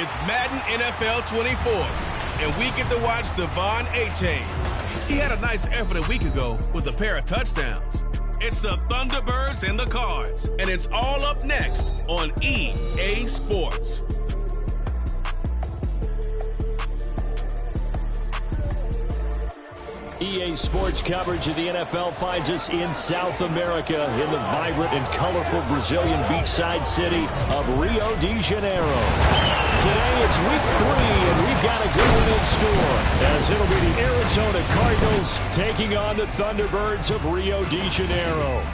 It's Madden NFL 24, and we get to watch Devon A-Chain. He had a nice effort a week ago with a pair of touchdowns. It's the Thunderbirds and the Cards, and it's all up next on EA Sports. EA Sports coverage of the NFL finds us in South America in the vibrant and colorful Brazilian beachside city of Rio de Janeiro. Today it's week 3, and we've got a good one in store, as it'll be the Arizona Cardinals taking on the Thunderbirds of Rio de Janeiro.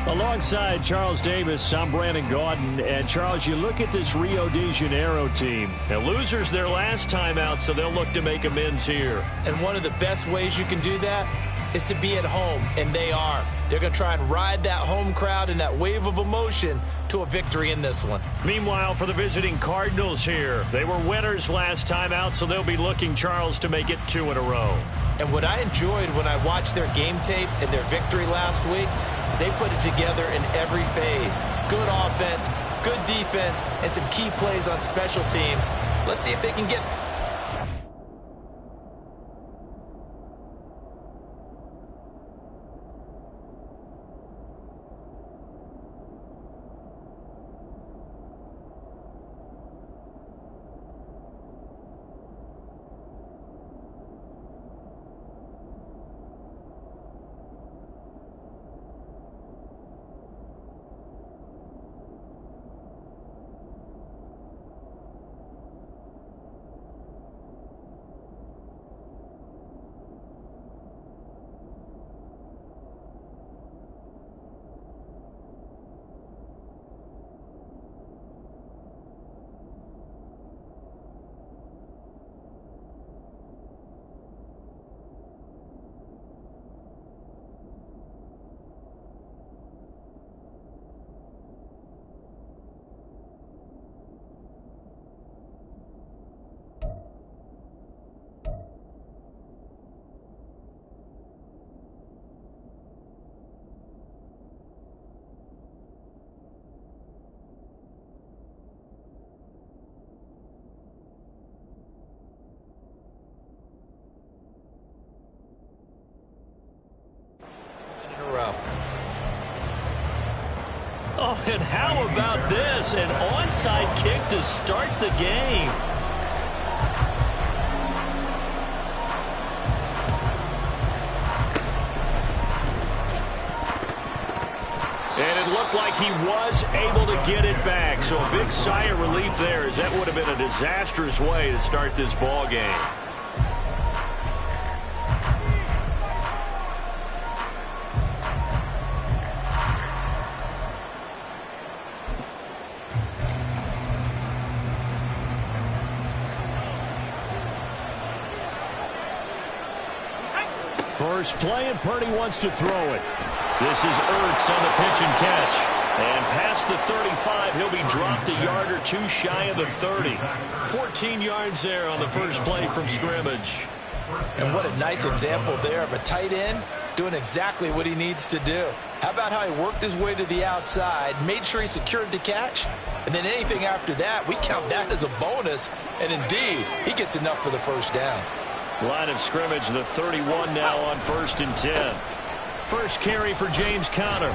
Alongside Charles Davis, I'm Brandon Gaudin. And Charles, you look at this Rio de Janeiro team. And losers their last time out, so they'll look to make amends here. And one of the best ways you can do that is to be at home, and they are. They're going to try and ride that home crowd and that wave of emotion to a victory in this one. Meanwhile, for the visiting Cardinals here, they were winners last time out, so they'll be looking, Charles, to make it 2 in a row. And what I enjoyed when I watched their game tape and their victory last week is they put it together in every phase. Good offense, good defense, and some key plays on special teams. Let's see if they can get... Oh, and how about this? An onside kick to start the game. And it looked like he was able to get it back. So a big sigh of relief there, as that would have been a disastrous way to start this ball game. First play, and Purdy wants to throw it. This is Ertz on the pitch and catch. And past the 35, he'll be dropped a yard or two shy of the 30. 14 yards there on the first play from scrimmage. And what a nice example there of a tight end doing exactly what he needs to do. How about how he worked his way to the outside, made sure he secured the catch, and then anything after that, we count that as a bonus. And indeed, he gets enough for the first down. Line of scrimmage, the 31 now on 1st and 10. First carry for James Conner.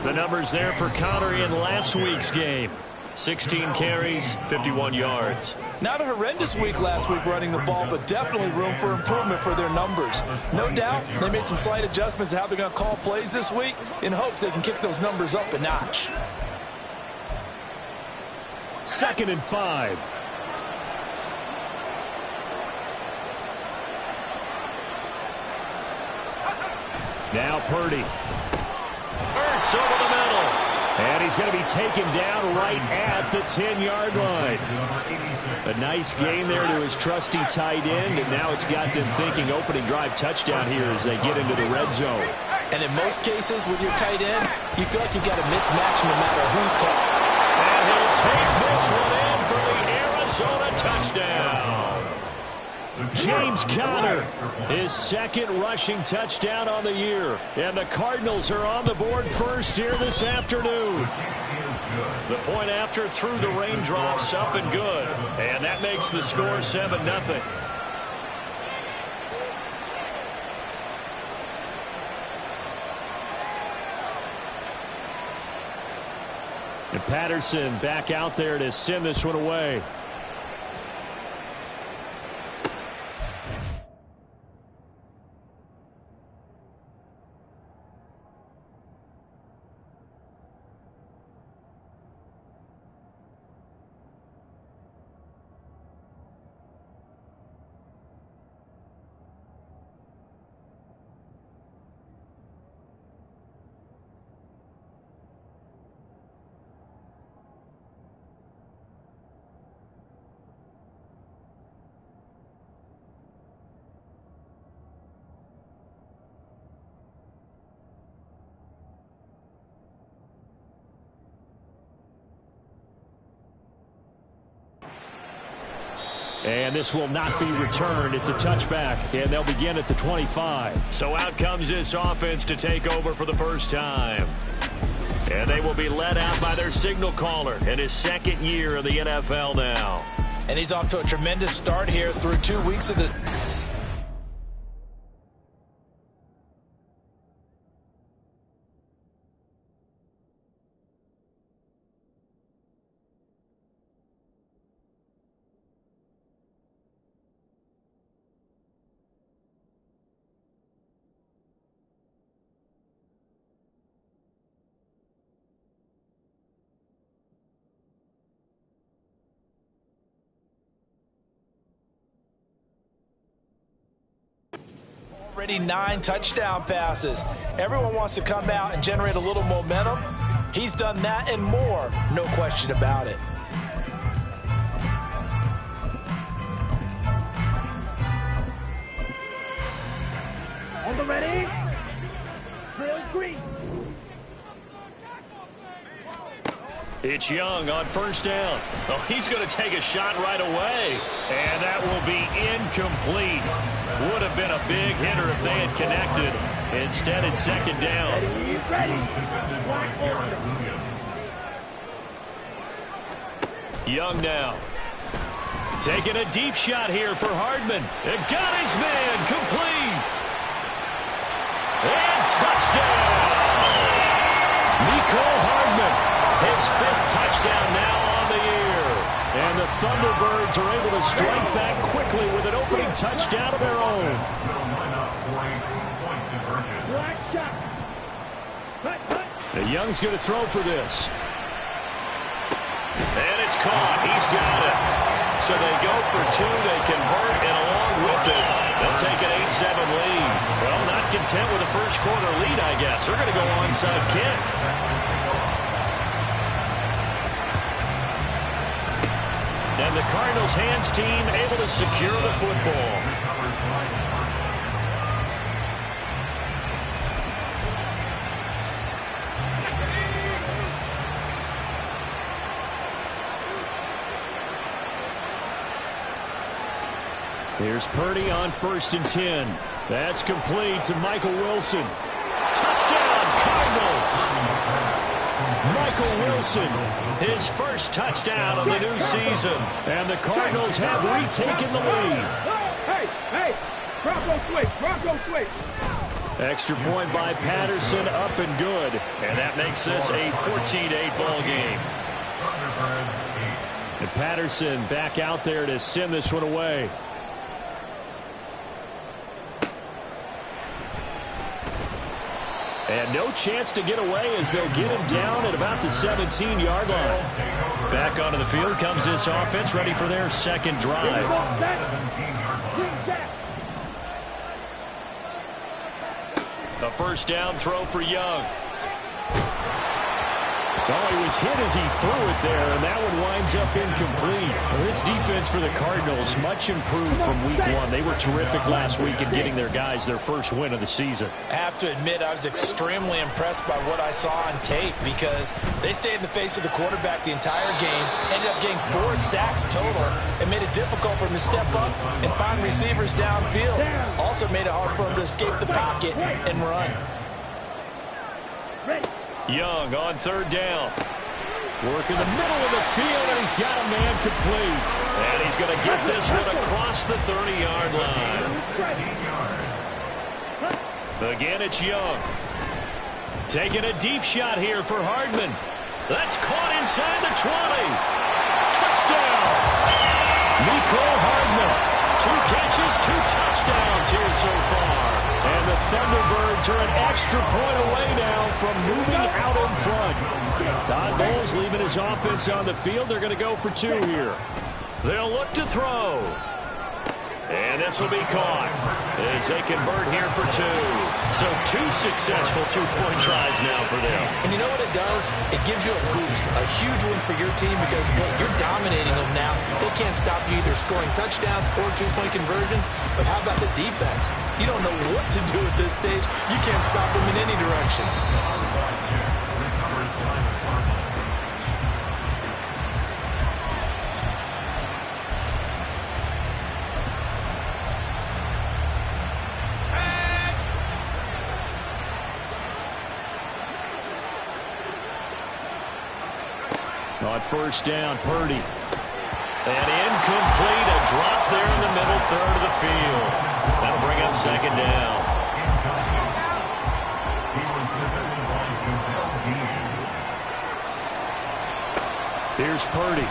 The numbers there for Conner in last week's game. 16 carries, 51 yards. Not a horrendous week last week running the ball, but definitely room for improvement for their numbers. No doubt they made some slight adjustments to how they're going to call plays this week in hopes they can kick those numbers up a notch. 2nd and 5. Now Purdy. Ertz over the middle. And he's going to be taken down right at the 10-yard line. A nice gain there to his trusty tight end, and now it's got them thinking opening drive touchdown here as they get into the red zone. And in most cases with your tight end, you feel like you've got a mismatch no matter who's caught. And he'll take this one in for the Arizona touchdown. James Conner, his 2nd rushing touchdown on the year. And the Cardinals are on the board first here this afternoon. The point after through the raindrops, up and good. And that makes the score 7-0. And Patterson back out there to send this one away. And this will not be returned. It's a touchback, and they'll begin at the 25. So out comes this offense to take over for the first time. And they will be led out by their signal caller in his second year in the NFL now. And he's off to a tremendous start here through 2 weeks of this. Already 9 touchdown passes. Everyone wants to come out and generate a little momentum. He's done that and more, no question about it. On the ready, Drill green. It's Young on first down. Oh, he's going to take a shot right away. And that will be incomplete. Would have been a big hitter if they had connected. Instead, it's second down. Ready. Young now. Taking a deep shot here for Hardman. It got his man complete. And touchdown. Nicole Hardman. His 5th touchdown now on the year. And the Thunderbirds are able to strike back quickly with an opening touchdown of their own. The Young's going to throw for this. And it's caught. He's got it. So they go for 2. They convert, and along with it, they'll take an 8-7 lead. Well, not content with a first quarter lead, I guess. They're going to go onside kick. And the Cardinals' hands team able to secure the football. Here's Purdy on 1st and 10. That's complete to Michael Wilson. Touchdown, Cardinals! Michael Wilson, his first touchdown of the new season. And the Cardinals have retaken the lead. Hey, Bronco switch. Extra point by Patterson, up and good. And that makes this a 14-8 ball game. And Patterson back out there to send this one away. And no chance to get away as they'll get him down at about the 17-yard line. Back onto the field comes this offense, ready for their second drive. A first down throw for Young. Oh, he was hit as he threw it there, and that one winds up incomplete. Well, this defense for the Cardinals, much improved from week 1. They were terrific last week in getting their guys their first win of the season. I have to admit, I was extremely impressed by what I saw on tape because they stayed in the face of the quarterback the entire game, ended up getting 4 sacks total, and made it difficult for him to step up and find receivers downfield. Also made it hard for him to escape the pocket and run. Young on 3rd down. Work in the middle of the field, and he's got a man complete. And he's going to get this one across the 30-yard line. Again, it's Young. Taking a deep shot here for Hardman. That's caught inside the 20. Touchdown! Mecole Hardman. 2 catches, 2 touchdowns here so far. And the Thunderbirds are an extra point away now from moving out in front. Todd Bowles leaving his offense on the field. They're going to go for 2 here. They'll look to throw. And this will be caught as they convert here for 2. So 2 successful 2-point tries now for them. And you know what it does? It gives you a boost, a huge win for your team because, hey, you're dominating them now. They can't stop you either scoring touchdowns or 2-point conversions. But how about the defense? You don't know what to do at this stage. You can't stop them in any direction. On first down, Purdy. And incomplete, a drop there in the middle third of the field. That'll bring up second down. Here's Purdy.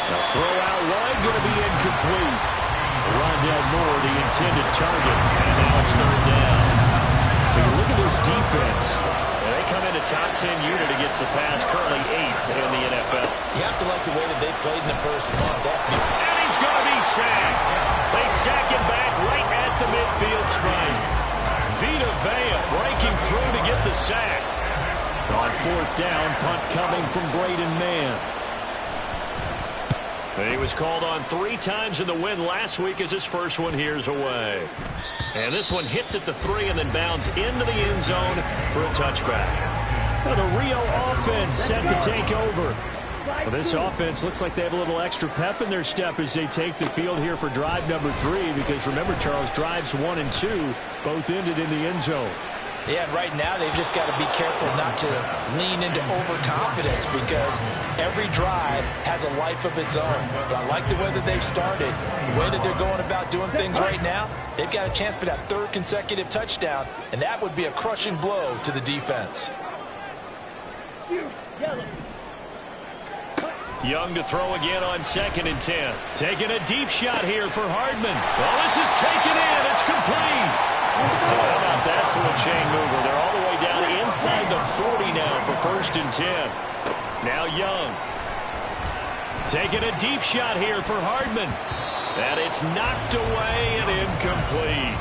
The throw out wide, going to be incomplete. Rondell Moore, the intended target. And now it's third down. Look at this defense. They come into top 10 unit against the pass, currently 8th in the NFL. You have to like the way that they played in the first month. And he's going to be sacked. They sack him back right at the midfield stripe. Vita Vea breaking through to get the sack. On fourth down, punt coming from Braden Mann. He was called on 3 times in the win last week as his first one here's away. And this one hits at the 3 and then bounds into the end zone for a touchback. Well, the Rio offense set to take over. Well, this offense looks like they have a little extra pep in their step as they take the field here for drive number 3. Because remember, Charles, drives 1 and 2 both ended in the end zone. Yeah, and right now they've just got to be careful not to lean into overconfidence because every drive has a life of its own. But I like the way that they've started, the way that they're going about doing things right now. They've got a chance for that 3rd consecutive touchdown, and that would be a crushing blow to the defense. Young to throw again on 2nd and 10. Taking a deep shot here for Hardman. Well, this is taken in. It's complete. So how about that for a chain mover? They're all the way down inside the 40 now for 1st and 10. Now Young. Taking a deep shot here for Hardman. And it's knocked away and incomplete.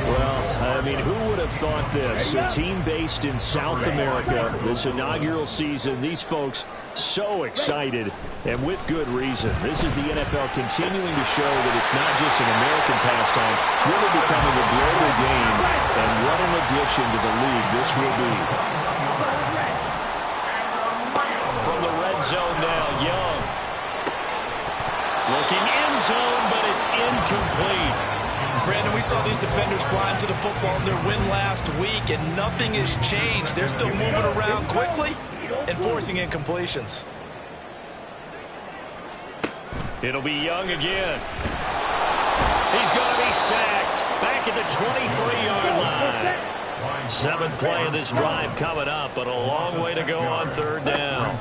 Well, I mean, who would have thought this? A team based in South America, this inaugural season, these folks so excited, and with good reason. This is the NFL continuing to show that it's not just an American pastime, really becoming a global game, and what an addition to the league this will be. From the red zone now, Young. Looking end zone, but it's incomplete. Brandon, we saw these defenders flying to the football in their win last week, and nothing has changed. They're still moving around quickly and forcing incompletions. It'll be Young again. He's going to be sacked back at the 23-yard line. 7th play of this drive coming up, but a long way to go on 3rd down.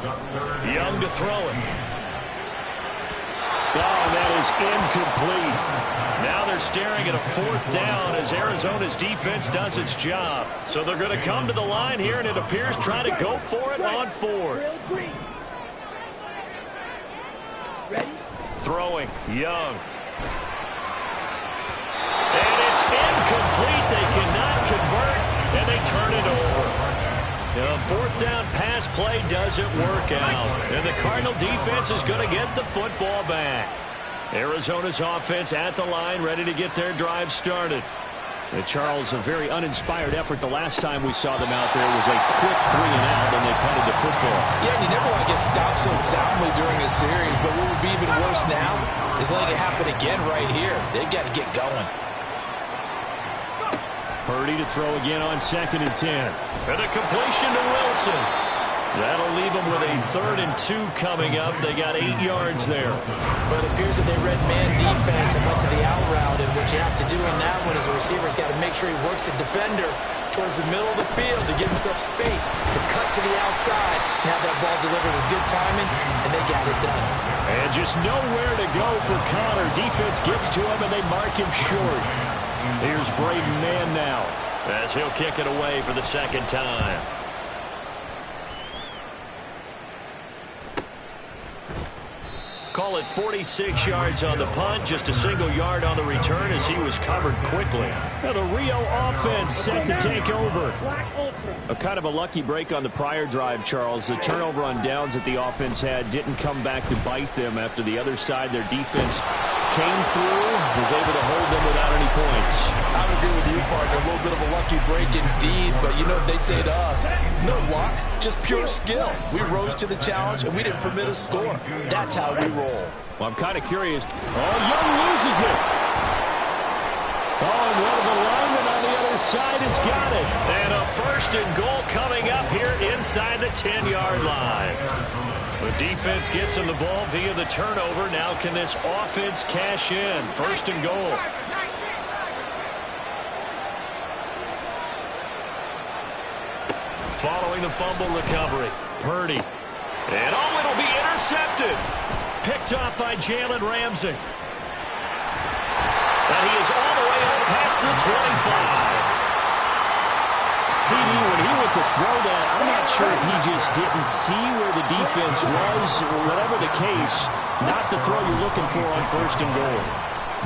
Young to throw it. Oh, that is incomplete. Now they're staring at a 4th down as Arizona's defense does its job. So they're going to come to the line here, and it appears trying to go for it on 4th. Throwing, Young. And it's incomplete. They cannot convert, and they turn it over. A 4th down pass play doesn't work out. And the Cardinal defense is going to get the football back. Arizona's offense at the line, ready to get their drive started. And Charles, a very uninspired effort the last time we saw them out there was a quick 3 and out, and they punted the football. Yeah, and you never want to get stopped so soundly during a series, but what would be even worse now is letting it happen again right here. They've got to get going. Purdy to throw again on 2nd and 10. And a completion to Wilson. That'll leave them with a 3rd and 2 coming up. They got 8 yards there. But it appears that they read man defense and went to the out route. And what you have to do in that one is a receiver's got to make sure he works the defender towards the middle of the field to give himself space to cut to the outside and have that ball delivered with good timing, and they got it done. And just nowhere to go for Connor. Defense gets to him, and they mark him short. Here's Braden Mann now as he'll kick it away for the 2nd time. Call it 46 yards on the punt, just a single yard on the return as he was covered quickly. Now the Rio offense set to take over. A kind of a lucky break on the prior drive, Charles. The turnover on downs that the offense had didn't come back to bite them after the other side. Their defense came through, was able to hold them without any points. I would agree with you, partner. A little bit of a lucky break indeed, but you know what they'd say to us? No luck, just pure skill. We rose to the challenge, and we didn't permit a score. That's how we roll. Well, I'm kind of curious. Oh, Young loses it. Oh, and one of the linemen on the other side has got it. And a 1st and goal coming up here inside the 10-yard line. The defense gets him the ball via the turnover. Now can this offense cash in? 1st and goal. Following the fumble recovery, Purdy. And oh, it'll be intercepted. Picked up by Jalen Ramsey. And he is all the way up past the 25. CD, when he went to throw that, I'm not sure if he just didn't see where the defense was, or whatever the case, not the throw you're looking for on 1st and goal.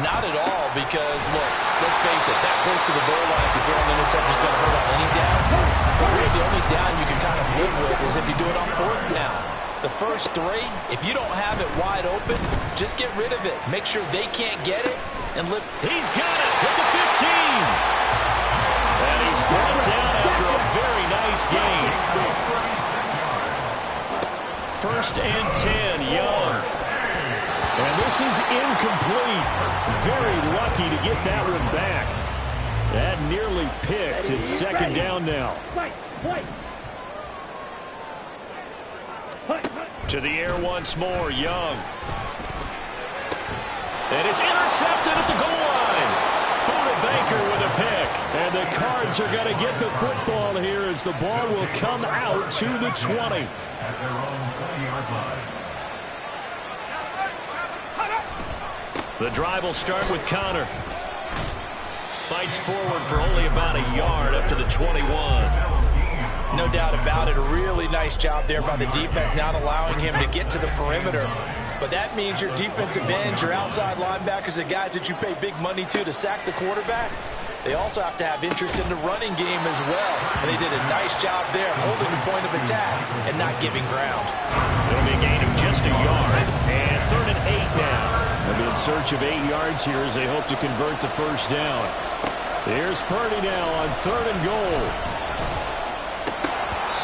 Not at all, because, look, let's face it, that goes to the goal line. If you throw an interception, it's going to hurt on any down. But really, the only down you can kind of live with is if you do it on 4th down. The first 3, if you don't have it wide open, just get rid of it. Make sure they can't get it. And live. He's got it at the 15. And he's brought down after a very nice gain. 1st and 10, Young. And this is incomplete. Very lucky to get that one back. That nearly picked. It's 2nd down now. To the air once more, Young. And it's intercepted at the goal line. Buda Baker with a pick. And the Cards are going to get the football here as the ball will come out to the 20. The drive will start with Connor. Fights forward for only about a yard up to the 21. No doubt about it. A really nice job there by the defense, not allowing him to get to the perimeter. But that means your defensive ends, your outside linebackers, the guys that you pay big money to sack the quarterback, they also have to have interest in the running game as well. And they did a nice job there holding the point of attack and not giving ground. It'll be a gain of just a yard. And 3rd and 8 now. They'll be in search of 8 yards here as they hope to convert the 1st down. Here's Purdy now on 3rd and goal.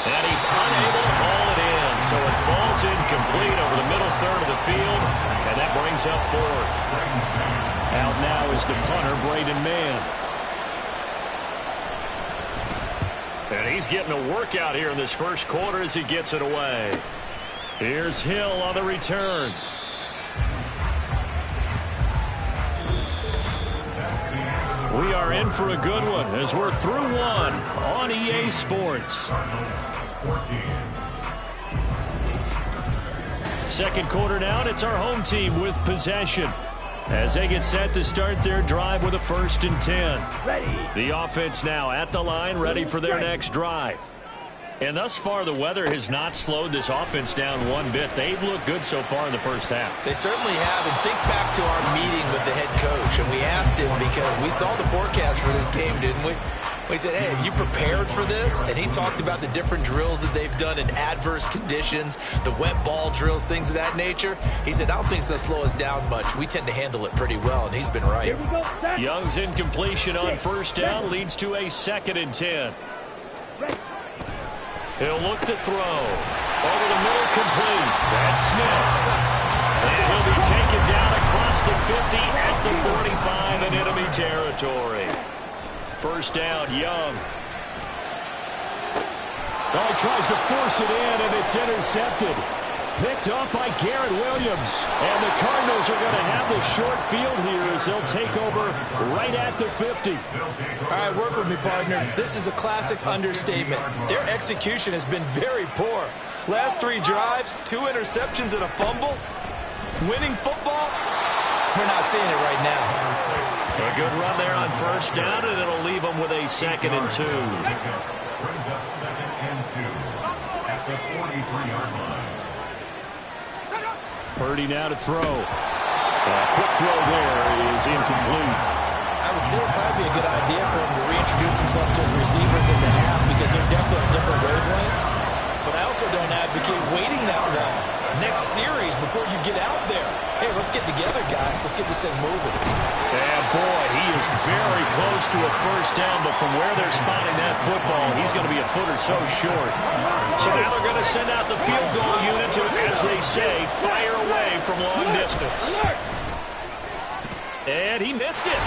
And he's unable to haul it in, so it falls incomplete over the middle 3rd of the field, and that brings up 4th. Out now is the punter, Braden Mann. And he's getting a workout here in this 1st quarter as he gets it away. Here's Hill on the return. We are in for a good one as we're through one on EA Sports. 2nd quarter now, and it's our home team with possession as they get set to start their drive with a 1st and 10. Ready. The offense now at the line, ready for their next drive. And thus far, the weather has not slowed this offense down one bit. They've looked good so far in the 1st half. They certainly have. And think back to our meeting with the head coach. And we asked him because we saw the forecast for this game, didn't we? We said, hey, have you prepared for this? And he talked about the different drills that they've done in adverse conditions, the wet ball drills, things of that nature. He said, I don't think it's going to slow us down much. We tend to handle it pretty well, and he's been right. Young's incompletion on 1st down leads to a 2nd and 10. He'll look to throw. Over the middle, complete. That's Smith. And he'll be taken down across the 50 at the 45 in enemy territory. 1st down, Young. Oh, he tries to force it in, and it's intercepted. Picked up by Garrett Williams. And the Cardinals are going to have the short field here as they'll take over right at the 50. All right, work with me, partner. This is a classic understatement. Their execution has been very poor. Last 3 drives, 2 interceptions and a fumble. Winning football? We're not seeing it right now. A good run there on first down, and it'll leave them with a 2nd and 2. Brings up 2nd and 2 at the 43-yard line. Purdy now to throw. A quick throw there is incomplete. I would say it'd probably be a good idea for him to reintroduce himself to his receivers in the half because they're definitely on different wavelengths. But I also don't advocate waiting that long. Next series before you get out there. Hey, let's get together, guys. Let's get this thing moving. And boy, he is very close to a first down, but from where they're spotting that football, he's going to be a foot or so short. So now they're going to send out the field goal unit to, as they say, fire away from long distance. And he missed it.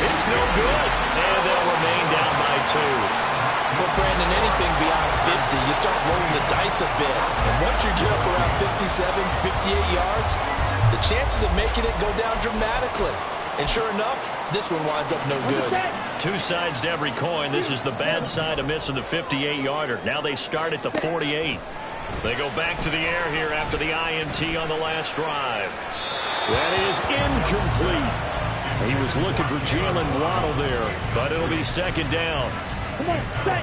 It's no good. And they'll remain down by 2. Well, Brandon, anything beyond 50, you start rolling the dice a bit. And once you get up around 57, 58 yards, the chances of making it go down dramatically. And sure enough, this one winds up no good. 2 sides to every coin. This is the bad side of missing the 58-yarder. Now they start at the 48. They go back to the air here after the INT on the last drive. That is incomplete. He was looking for Jalen Waddle there, but it'll be 2nd down. Come on, set.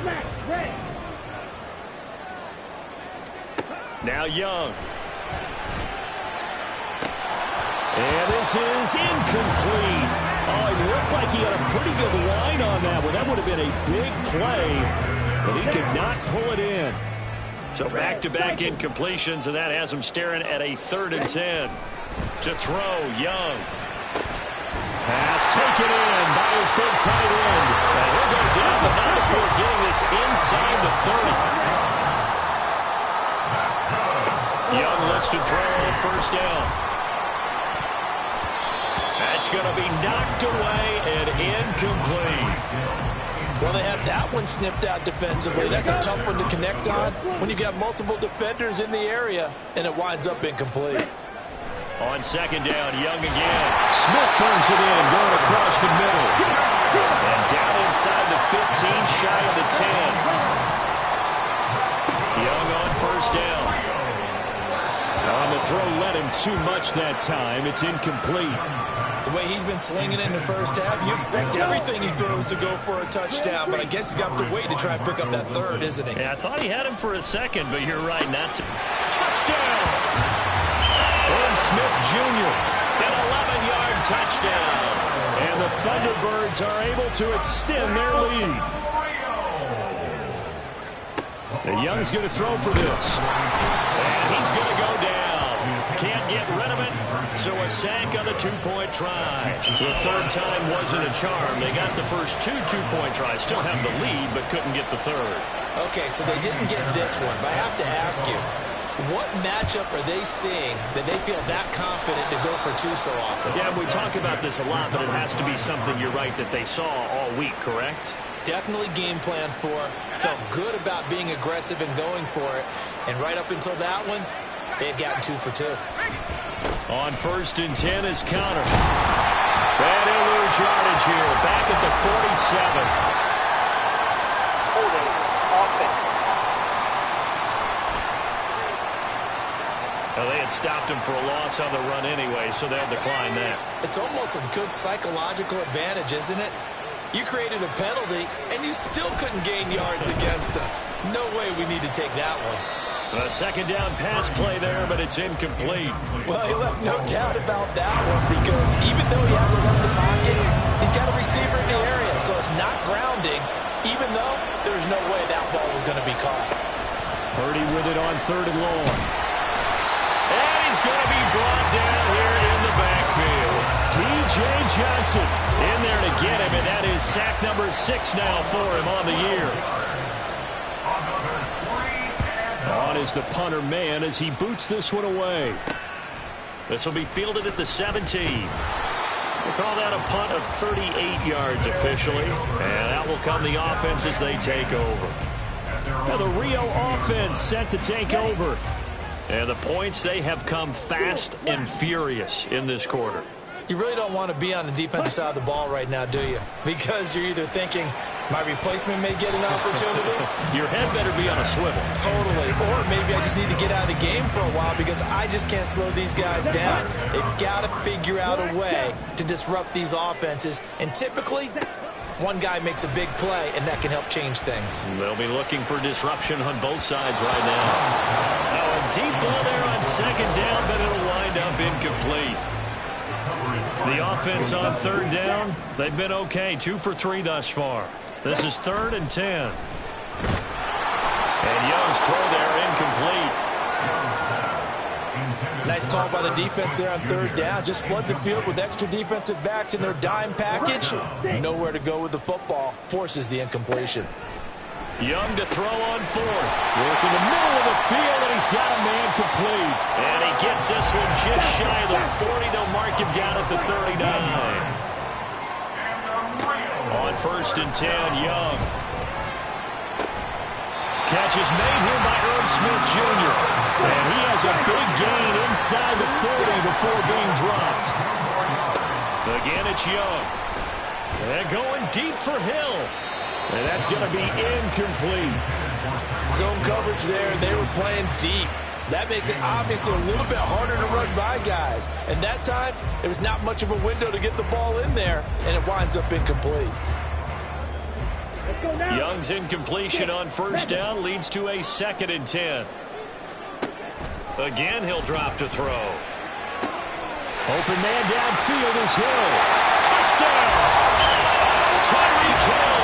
Smack, ready. Now Young. And this is incomplete. Oh, it looked like he had a pretty good line on that one. That would have been a big play, but he could not pull it in. So back-to-back incompletions, and that has him staring at a 3rd and 10. To throw, Young. Pass taken in by his big tight end. And he'll go down, but not before getting this inside the 30. Young looks to throw, first down. That's going to be knocked away and incomplete. Well, they have that one snipped out defensively. That's a tough one to connect on when you got multiple defenders in the area, and it winds up incomplete. On 2nd down, Young again. Smith burns it in, going across the middle. And down inside the 15, shy of the 10. Young on first down. On the throw, let him too much that time. It's incomplete. The way he's been slinging in the first half, you expect everything he throws to go for a touchdown, but I guess he's going to have to wait to try and pick up that 3rd, isn't he? Yeah, I thought he had him for a 2nd, but you're right, not to. Touchdown! Smith Jr. An 11-yard touchdown. And the Thunderbirds are able to extend their lead. And Young's going to throw for this. And he's going to go down. Can't get rid of it. So a sack on the 2-point try. The 3rd time wasn't a charm. They got the first 2 2-point tries. Still have the lead, but couldn't get the 3rd. Okay, so they didn't get this one, but I have to ask you, what matchup are they seeing that they feel that confident to go for 2 so often? Yeah, we talk about this a lot, but it has to be something, you're right, that they saw all week, correct? Definitely game plan for, felt good about being aggressive and going for it, and right up until that one, they had gotten 2 for 2. On 1st and 10 is counter. And they lose yardage here, back at the 47. Holding offense. Well, they had stopped him for a loss on the run anyway, so they'll decline that. It's almost a good psychological advantage, isn't it? You created a penalty, and you still couldn't gain yards against us. No way we need to take that one. A 2nd down pass play there, but it's incomplete. Well, he left no doubt about that one because even though he hasn't left the pocket, he's got a receiver in the area, so it's not grounding, even though there's no way that ball was going to be caught. Purdy with it on 3rd and long. And he's going to be brought down here in the backfield. D.J. Johnson in there to get him, and that is sack number 6 now for him on the year. On is the punter man as he boots this one away. This will be fielded at the 17. We'll call that a punt of 38 yards officially. And that will come the offense as they take over. Now the Rio offense set to take over. And the points, they have come fast and furious in this quarter. You really don't want to be on the defensive side of the ball right now, do you? Because you're either thinking, my replacement may get an opportunity. Your head better be on a swivel. Totally. Or maybe I just need to get out of the game for a while because I just can't slow these guys down. They've got to figure out a way to disrupt these offenses. And typically, one guy makes a big play, and that can help change things. They'll be looking for disruption on both sides right now. Now a deep ball there on second down, but it'll wind up incomplete. The offense on third down, they've been okay. 2 for 3 thus far. This is 3rd and 10. And Young's throw there incomplete. Nice call by the defense there on third down. Just flood the field with extra defensive backs in their dime package. Nowhere to go with the football. Forces the incompletion. Young to throw on 4th. Working the middle of the field, and he's got a man complete. And he gets this one just shy of the 40. They'll mark him down at the 39. On 1st and 10, Young. Catch is made here by Irv Smith Jr. And he has a big gain inside the 40 before being dropped. Again, it's Young. And going deep for Hill. And that's going to be incomplete. Zone coverage there, and they were playing deep. That makes it obviously a little bit harder to run by guys. And that time, there was not much of a window to get the ball in there, and it winds up incomplete. Young's incompletion on 1st down leads to a 2nd and 10. Again, he'll drop to throw. Open man downfield is Hill. Touchdown! Tyreek Hill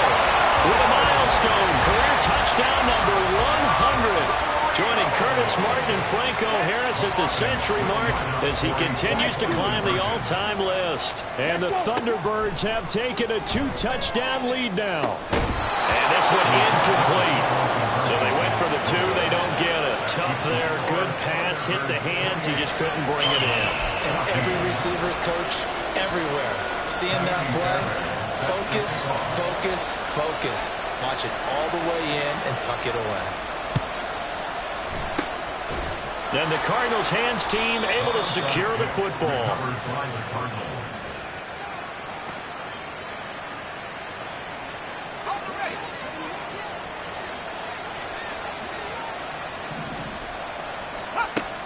with a milestone career touchdown number 100. Joining Curtis Martin and Franco Harris at the century mark as he continues to climb the all-time list. And the Thunderbirds have taken a 2-touchdown lead now. And this one incomplete. So they went for the 2. They don't get it. Tough there. Good pass. Hit the hands. He just couldn't bring it in. And every receiver's coach everywhere. Seeing that play, focus, focus, focus. Watch it all the way in and tuck it away. Then the Cardinals' hands team able to secure the football.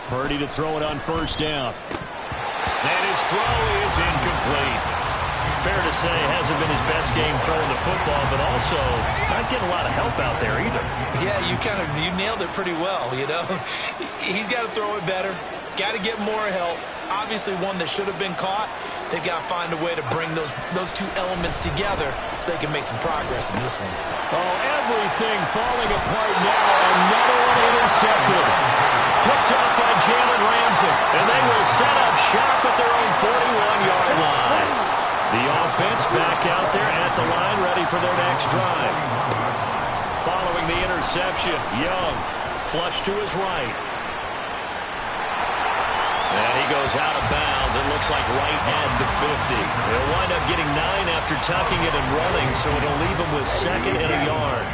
Purdy to throw it on 1st down. And his throw is incomplete. Fair to say, hasn't been his best game throwing the football, but also not getting a lot of help out there either. Yeah, you nailed it pretty well, you know. He's got to throw it better. Got to get more help. Obviously one that should have been caught. They've got to find a way to bring those 2 elements together so they can make some progress in this one. Oh, everything falling apart now. Another one intercepted. Picked up by Jalen Ramsey. And they will set up shop at their own 41-yard line. The offense back out there at the line, ready for their next drive. Following the interception, Young flush to his right. And he goes out of bounds. It looks like right at the 50. They'll wind up getting 9 after tucking it and running, so it'll leave him with 2nd and a yard.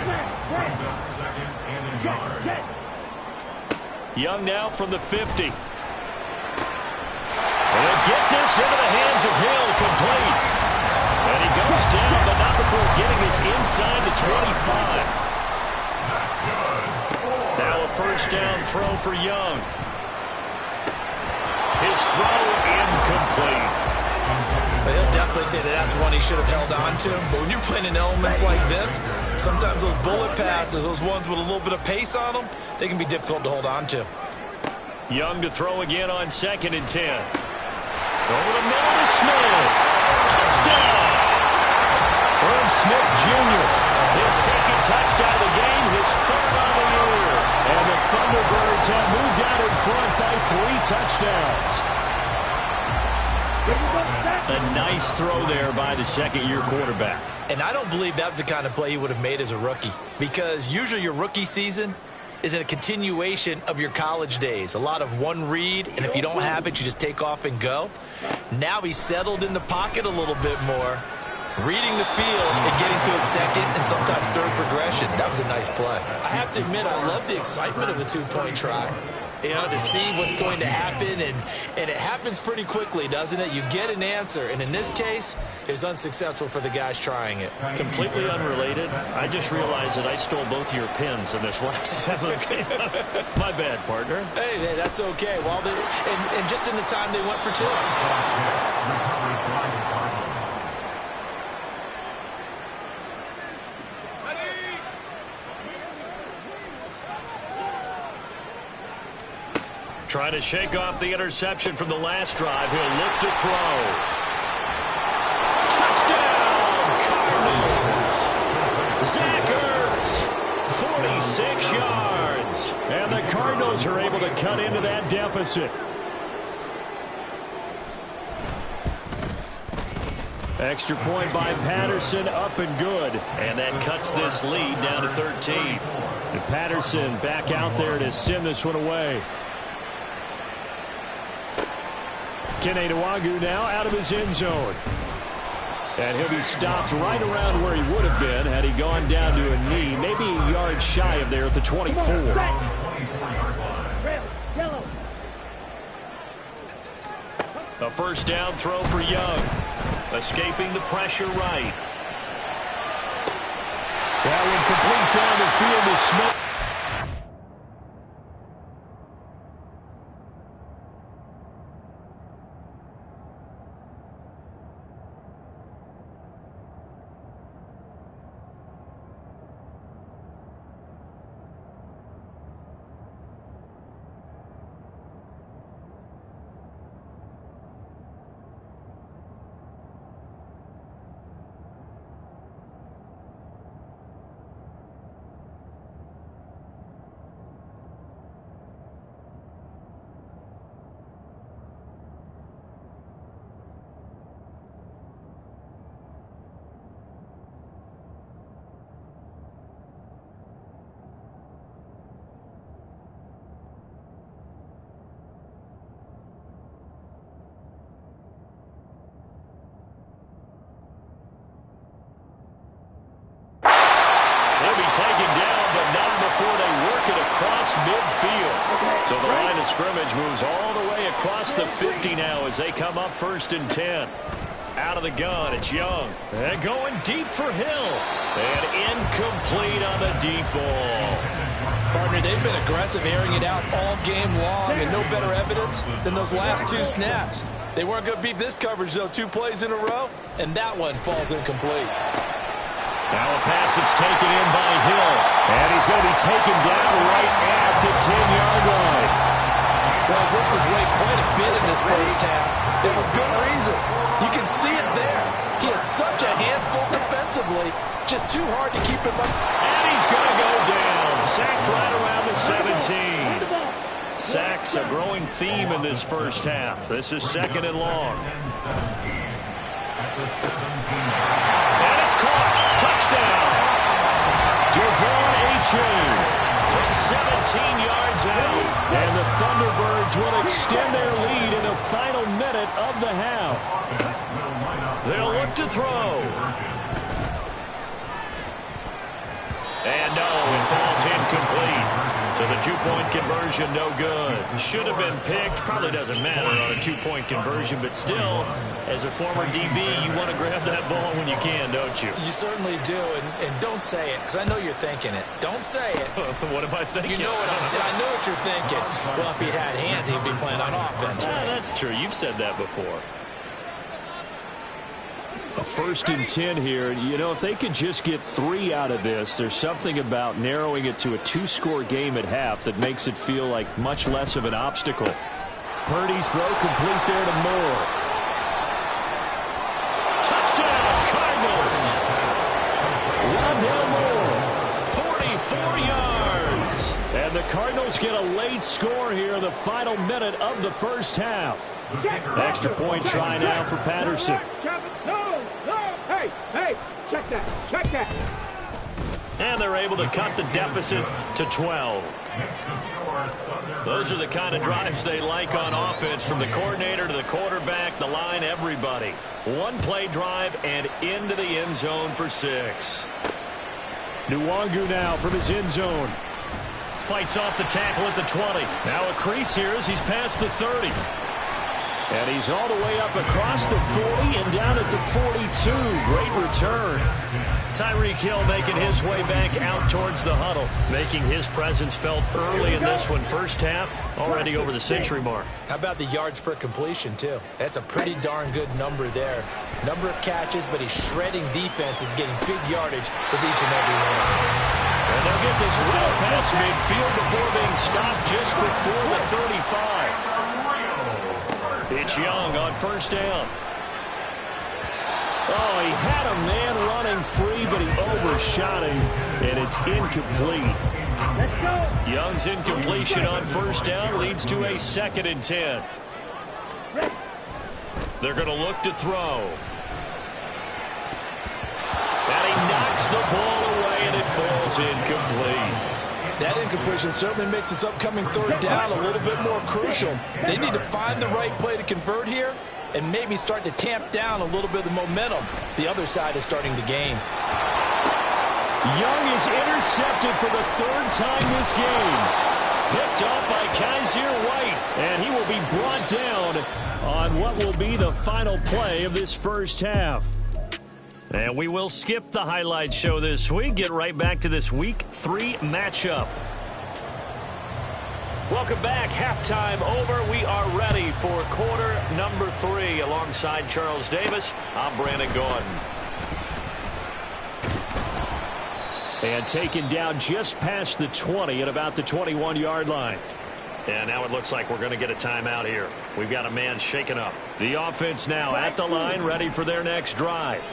Young now from the 50. And they'll get this into the hands of Hill, complete. And he goes down, but not before getting his inside the 25. Now a 1st down throw for Young. His throw incomplete. But he'll definitely say that that's one he should have held on to. But when you're playing in elements like this, sometimes those bullet passes, those ones with a little bit of pace on them, they can be difficult to hold on to. Young to throw again on 2nd and 10. Over the middle to Smith. Touchdown! Irv Smith Jr. His 2nd touchdown of the game, his 3rd on the year. And the Thunderbirds have moved out in front by 3 touchdowns. A nice throw there by the 2nd-year quarterback. And I don't believe that was the kind of play he would have made as a rookie. Because usually your rookie season is a continuation of your college days. A lot of one read, and if you don't have it, you just take off and go. Now he's settled in the pocket a little bit more. Reading the field and getting to a second and sometimes third progression. That was a nice play. I have to admit, I love the excitement of a two-point try. You know, to see what's going to happen, and it happens pretty quickly, doesn't it? You get an answer, and in this case, it's unsuccessful for the guys trying it. Completely unrelated. I just realized that I stole both your pins in this last game. My bad, partner. Hey, that's okay. Well, and just in the time they went for two. Trying to shake off the interception from the last drive. He'll look to throw. Touchdown, Cardinals! Zach Ertz, 46 yards. And the Cardinals are able to cut into that deficit. Extra point by Patterson, up and good. And that cuts this lead down to 13. And Patterson back out there to send this one away. Kene Nwangwu now out of his end zone. And he'll be stopped right around where he would have been had he gone down to a knee, maybe a yard shy of there at the 24. A first down throw for Young. Escaping the pressure right. That one complete down the field to Smith. Taken down, but not before they work it across midfield. So the line of scrimmage moves all the way across the 50 now as they come up 1st and 10. Out of the gun, it's Young. And going deep for Hill. And incomplete on the deep ball. Partner, they've been aggressive, airing it out all game long, and no better evidence than those last two snaps. They weren't going to beat this coverage, though, 2 plays in a row, and that one falls incomplete. Now a pass that's taken in by Hill. And he's going to be taken down right at the 10-yard line. Well, he worked his way quite a bit in this first half, and with good reason. You can see it there. He is such a handful defensively, just too hard to keep him up. And he's going to go down. Sacked right around the 17. Sacks a growing theme in this first half. This is 2nd and long. And it's caught. Touchdown. Devon A-Chain from 17 yards out. And the Thunderbirds will extend their lead in the final minute of the half. They'll look to throw. And no, it falls incomplete. So the 2-point conversion, no good. Should have been picked. Probably doesn't matter on a 2-point conversion, but still, as a former DB, you want to grab that ball when you can, don't you? You certainly do, and don't say it, because I know you're thinking it. Don't say it. What am I thinking? You know what I know what you're thinking. Well, if he'd had hands, he'd be playing on offense. That's true. You've said that before. A 1st and 10 here. You know, if they could just get 3 out of this, there's something about narrowing it to a 2-score game at half that makes it feel like much less of an obstacle. Purdy's throw complete there to Moore. Touchdown, Cardinals! Rondale Moore, 44 yards. And the Cardinals get a late score here in the final minute of the first half. Extra point try now for Patterson. Hey, check that. And they're able to cut the deficit to 12. Next to score, Those are the kind of drives they like on offense, from the coordinator to the quarterback, the line, everybody. One-play drive and into the end zone for 6. Nwangu now from his end zone. Fights off the tackle at the 20. Now a crease here as he's past the 30. And he's all the way up across the 40 and down at the 42. Great return. Tyreek Hill making his way back out towards the huddle, making his presence felt early in this one. First half, already over the century mark. How about the yards per completion, too? That's a pretty darn good number there. Number of catches, but his shredding defense is getting big yardage with each and every one. And they'll get this well past midfield before being stopped just before the 35. It's Young on first down. Oh, he had a man running free, but he overshot him, and it's incomplete. Let's go. Young's incompletion on first down leads to a 2nd and 10. They're going to look to throw. And he knocks the ball away, and it falls incomplete. That incompletion certainly makes this upcoming 3rd down a little bit more crucial. They need to find the right play to convert here and maybe start to tamp down a little bit of the momentum the other side is starting to gain. Young is intercepted for the 3rd time this game. Picked up by Kaiser White, and he will be brought down on what will be the final play of this first half. And we will skip the highlight show this week. Get right back to this Week 3 matchup. Welcome back. Halftime over. We are ready for quarter number 3. Alongside Charles Davis, I'm Brandon Gordon. And taken down just past the 20 at about the 21-yard line. And now it looks like we're going to get a timeout here. We've got a man shaken up. The offense now at the line, ready for their next drive.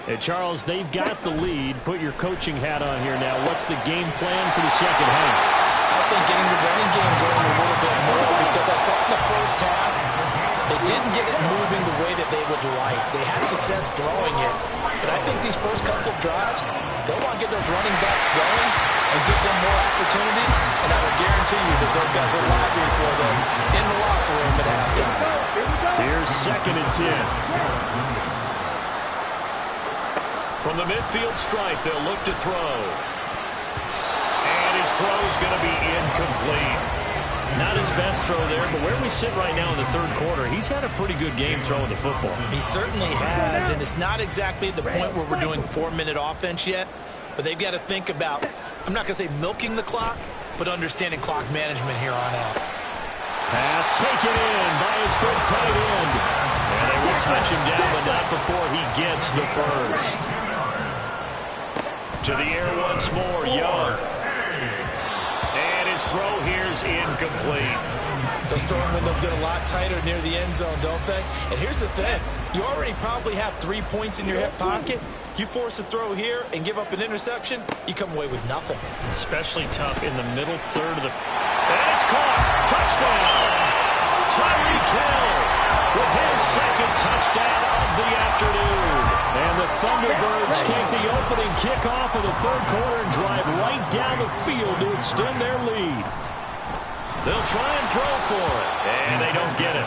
And Charles, they've got the lead. Put your coaching hat on here now. What's the game plan for the second half? I think getting the running game going a little bit more, because I thought in the first half they didn't get it moving the way that they would like. They had success throwing it. But I think these first couple of drives, they'll want to get those running backs going and give them more opportunities. And I will guarantee you that those guys are lobbying for them in the locker room at halftime. Here's 2nd and 10. From the midfield stripe, they'll look to throw. And his throw is going to be incomplete. Not his best throw there, but where we sit right now in the 3rd quarter, he's had a pretty good game throwing the football. He certainly has, and it's not exactly at the point where we're doing 4-minute offense yet, but they've got to think about, I'm not going to say milking the clock, but understanding clock management here on out. Pass taken in by his big tight end. And they will touch him down, but not before he gets the first. To the air once more, Young. And his throw here is incomplete. Those throwing windows get a lot tighter near the end zone, don't they? And here's the thing. You already probably have 3 points in your hip pocket. You force a throw here and give up an interception, you come away with nothing. Especially tough in the middle 3rd of the... And it's caught. Touchdown. Tyreek Hill with his 2nd touchdown of the afternoon. And the Thunderbirds take the opening kickoff of the 3rd quarter and drive right down the field to extend their lead. They'll try and throw for it, and they don't get it.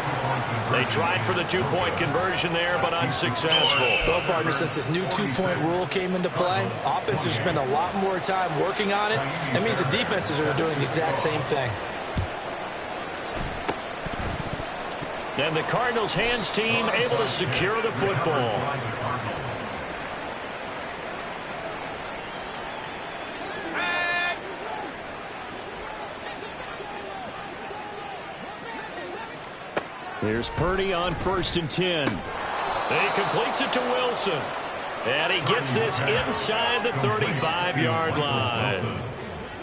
They tried for the 2-point conversion there, but unsuccessful. Well, partner, since this new 2-point rule came into play, offenses spend a lot more time working on it. That means the defenses are doing the exact same thing. And the Cardinals' hands team able to secure the football. Here's Purdy on 1st and 10. And he completes it to Wilson. And he gets this inside the 35-yard line.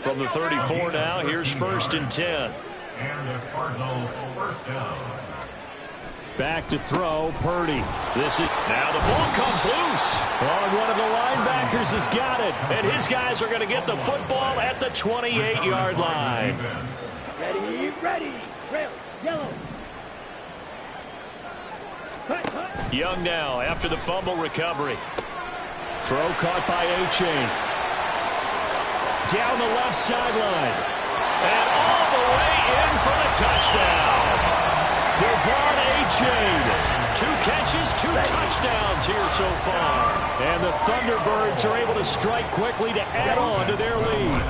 From the 34 now, here's 1st and 10. And the Cardinals first down. Back to throw, Purdy. Now the ball comes loose. Oh, one of the linebackers has got it. And his guys are going to get the football at the 28-yard line. Ready, ready. Rail, yellow. Young now after the fumble recovery. Throw caught by A-Chain. Down the left sideline. And all the way in for the touchdown. Devon A-Chain. 2 catches, 2 touchdowns here so far. And the Thunderbirds are able to strike quickly to add on to their lead.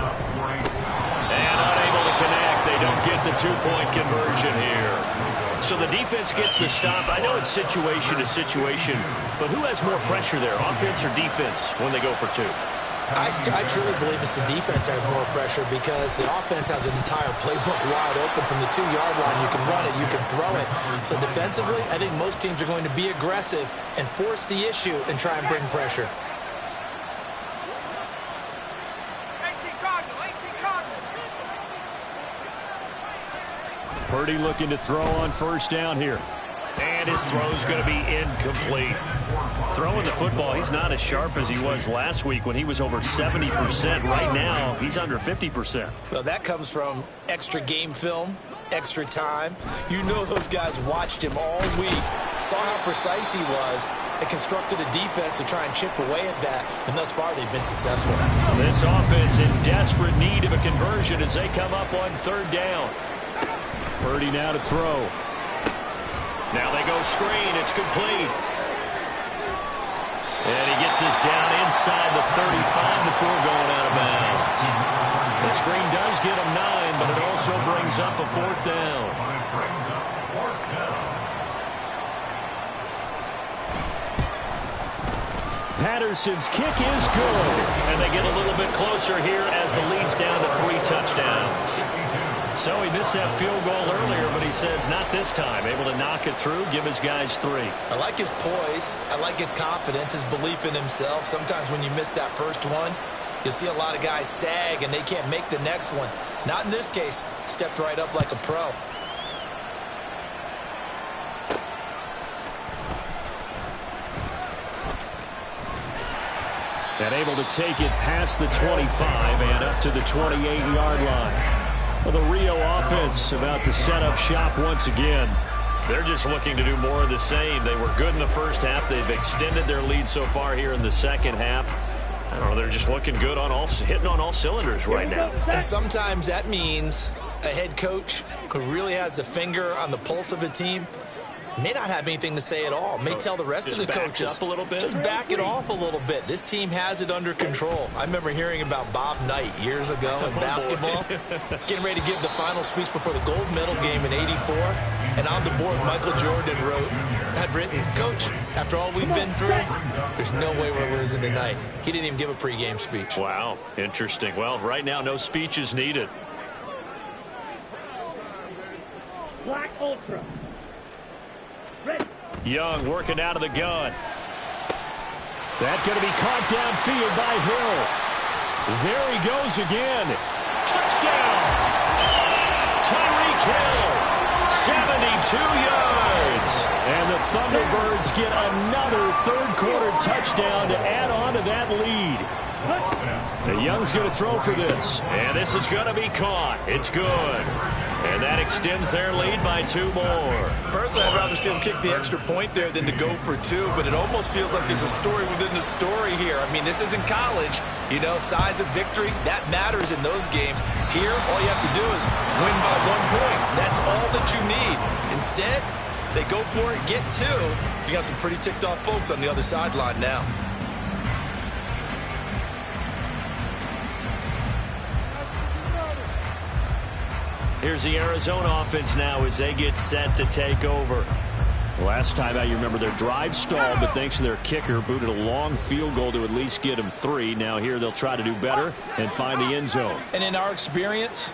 And unable to connect. They don't get the 2-point conversion here. So the defense gets the stop. I know it's situation to situation, but who has more pressure there, offense or defense, when they go for 2? I truly believe it's the defense has more pressure because the offense has an entire playbook wide open from the 2-yard line. You can run it, you can throw it. So defensively, I think most teams are going to be aggressive and force the issue and try and bring pressure. 18 Cardinal, 18 Cardinal. Purdy looking to throw on first down here. And his throw's going to be incomplete. Throwing the football, he's not as sharp as he was last week when he was over 70%. Right now, he's under 50%. Well, that comes from extra game film, extra time. You know those guys watched him all week, saw how precise he was, and constructed a defense to try and chip away at that. And thus far, they've been successful. This offense in desperate need of a conversion as they come up on third down. Purdy now to throw. Now they go screen. It's complete. And he gets this down inside the 35 before going out of bounds. The screen does get him 9, but it also brings up a 4th down. Patterson's kick is good. And they get a little bit closer here as the lead's down to 3 touchdowns. So he missed that field goal earlier, but he says not this time. Able to knock it through, give his guys 3. I like his poise. I like his confidence, his belief in himself. Sometimes when you miss that first one, you'll see a lot of guys sag and they can't make the next one. Not in this case. Stepped right up like a pro. And able to take it past the 25 and up to the 28-yard line. Well, the Rio offense about to set up shop once again. They're just looking to do more of the same. They were good in the first half. They've extended their lead so far here in the second half. I don't know, they're just looking good on hitting on all cylinders right now. And sometimes that means a head coach who really has a finger on the pulse of a team may not have anything to say at all. May tell the rest of the coaches, up a little bit. Just back it off a little bit. This team has it under control. I remember hearing about Bob Knight years ago in basketball, getting ready to give the final speech before the gold medal game in '84. And on the board, Michael Jordan had written, "Coach, after all we've been through, there's no way we're losing tonight." He didn't even give a pregame speech. Wow, interesting. Well, right now, no speech is needed. Black Ultra. Young working out of the gun. That's going to be caught downfield by Hill. There he goes again. Touchdown! Tyreek Hill, 72 yards. And the Thunderbirds get another third-quarter touchdown to add on to that lead. The Young's going to throw for this. And this is going to be caught. It's good. And that extends their lead by 2 more. Personally, I'd rather see them kick the extra point there than to go for 2, but it almost feels like there's a story within the story here. I mean, this isn't college. You know, size of victory, that matters in those games. Here, all you have to do is win by 1 point. That's all that you need. Instead, they go for it, get 2. You got some pretty ticked off folks on the other sideline now. Here's the Arizona offense now as they get set to take over. Last time out, you remember their drive stalled, but thanks to their kicker, booted a long field goal to at least get them 3. Now here they'll try to do better and find the end zone. And in our experience,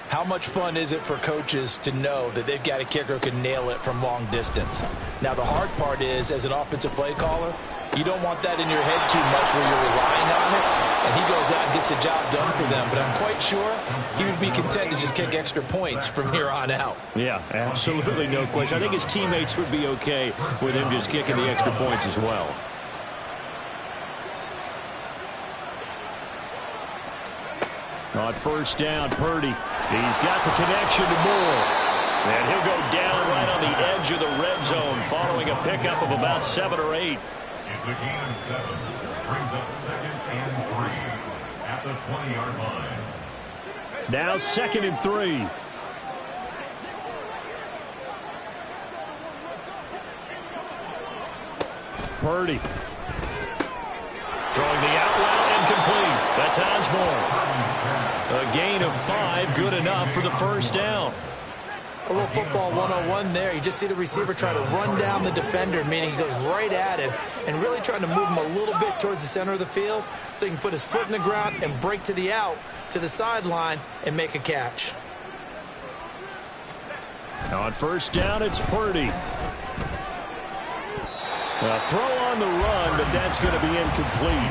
how much fun is it for coaches to know that they've got a kicker who can nail it from long distance? Now the hard part is, as an offensive play caller, you don't want that in your head too much where you're relying on it, and he goes out and gets the job done for them. But I'm quite sure he would be content to just kick extra points from here on out. Yeah, absolutely no question. I think his teammates would be okay with him just kicking the extra points as well. On first down, Purdy. He's got the connection to Moore. And he'll go down right on the edge of the red zone following a pickup of about 7 or 8. It's a gain of 7. Brings up 2nd and 3 at the 20-yard line. Now 2nd and 3. Purdy. Throwing the out route incomplete. That's Osborne. A gain of 5, good enough for the first down. A little football 101 there. You just see the receiver try to run down the defender, meaning he goes right at him and really trying to move him a little bit towards the center of the field so he can put his foot in the ground and break to the out, to the sideline, and make a catch. On first down, it's Purdy. A throw on the run, but that's going to be incomplete.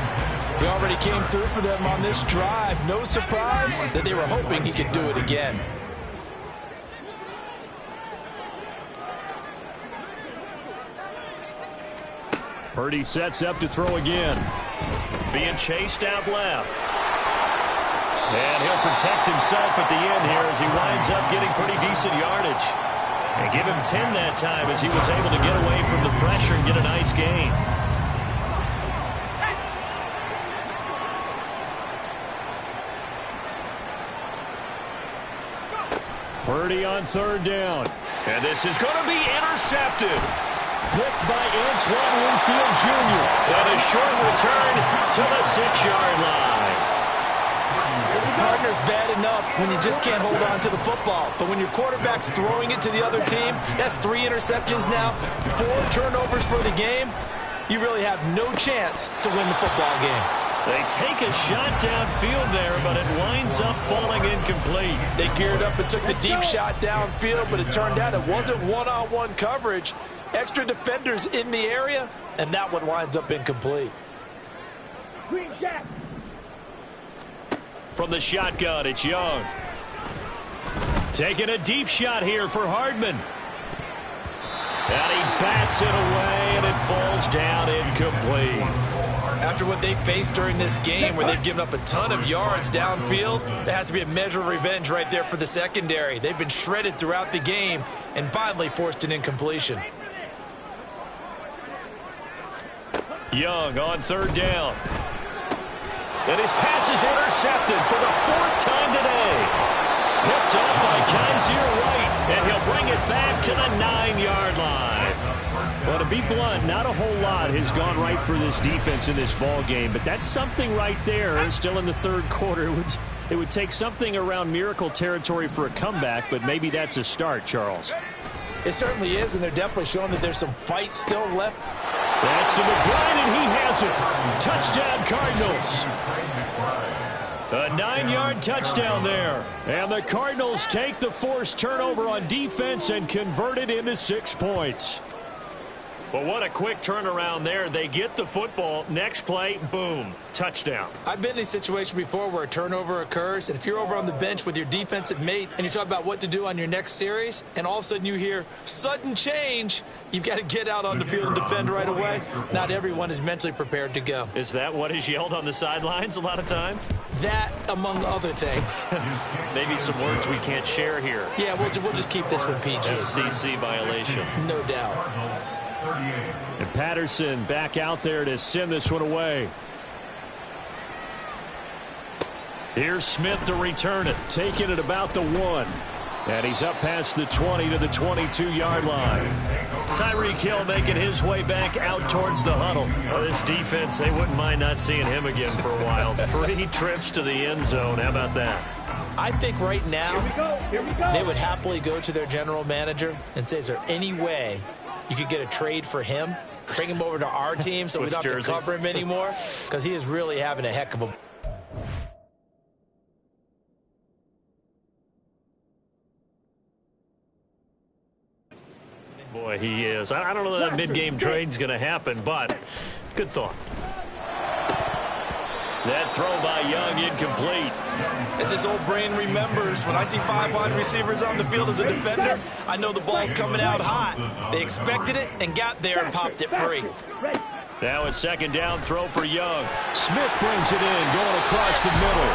He already came through for them on this drive. No surprise that they were hoping he could do it again. Purdy sets up to throw again. Being chased out left. And he'll protect himself at the end here as he winds up getting pretty decent yardage. And give him 10 that time as he was able to get away from the pressure and get a nice gain. Purdy on 3rd down. And this is going to be intercepted. Picked by Antoine Winfield Jr. And a short return to the 6-yard line. Partner's bad enough when you just can't hold on to the football. But when your quarterback's throwing it to the other team, that's 3 interceptions now, 4 turnovers for the game. You really have no chance to win the football game. They take a shot downfield there, but it winds up falling incomplete. They geared up and took the deep shot downfield, but it turned out it wasn't one-on-one coverage. Extra defenders in the area, and that one winds up incomplete. From the shotgun, it's Young. Taking a deep shot here for Hardman. And he bats it away, and it falls down incomplete. After what they faced during this game where they've given up a ton of yards downfield, there has to be a measure of revenge right there for the secondary. They've been shredded throughout the game and finally forced an incompletion. Young on 3rd down. And his pass is intercepted for the 4th time today. Picked up by Kaiser White, and he'll bring it back to the 9-yard line. Well, to be blunt, not a whole lot has gone right for this defense in this ball game, but that's something right there. Still in the 3rd quarter. It would take something around miracle territory for a comeback, but maybe that's a start, Charles. It certainly is, and they're definitely showing that there's some fight still left. That's to McBride, and he has it. Touchdown, Cardinals. A 9-yard touchdown there. And the Cardinals take the forced turnover on defense and convert it into 6 points. Well, what a quick turnaround there. They get the football. Next play, boom, touchdown. I've been in a situation before where a turnover occurs, and if you're over on the bench with your defensive mate and you talk about what to do on your next series, and all of a sudden you hear sudden change, you've got to get out on the field and defend right away. Not everyone is mentally prepared to go. Is that what is yelled on the sidelines a lot of times? That, among other things. Maybe some words we can't share here. Yeah, we'll just keep this one PG. FCC violation. No doubt. And Patterson back out there to send this one away. Here's Smith to return it, taking it about the 1. And he's up past the 20 to the 22-yard line. Tyreek Hill making his way back out towards the huddle. Well, this defense, they wouldn't mind not seeing him again for a while. 3 trips to the end zone. How about that? I think right now they would happily go to their general manager and say, is there any way you could get a trade for him, bring him over to our team so we don't have to cover him anymore? Because he is really having a heck of a... Boy, he is. I don't know that mid-game trade's going to happen, but good thought. That throw by Young incomplete. As his old brain remembers, when I see 5 wide receivers on the field as a defender, I know the ball's coming out hot. They expected it and got there and popped it free. Now a 2nd down throw for Young. Smith brings it in, going across the middle.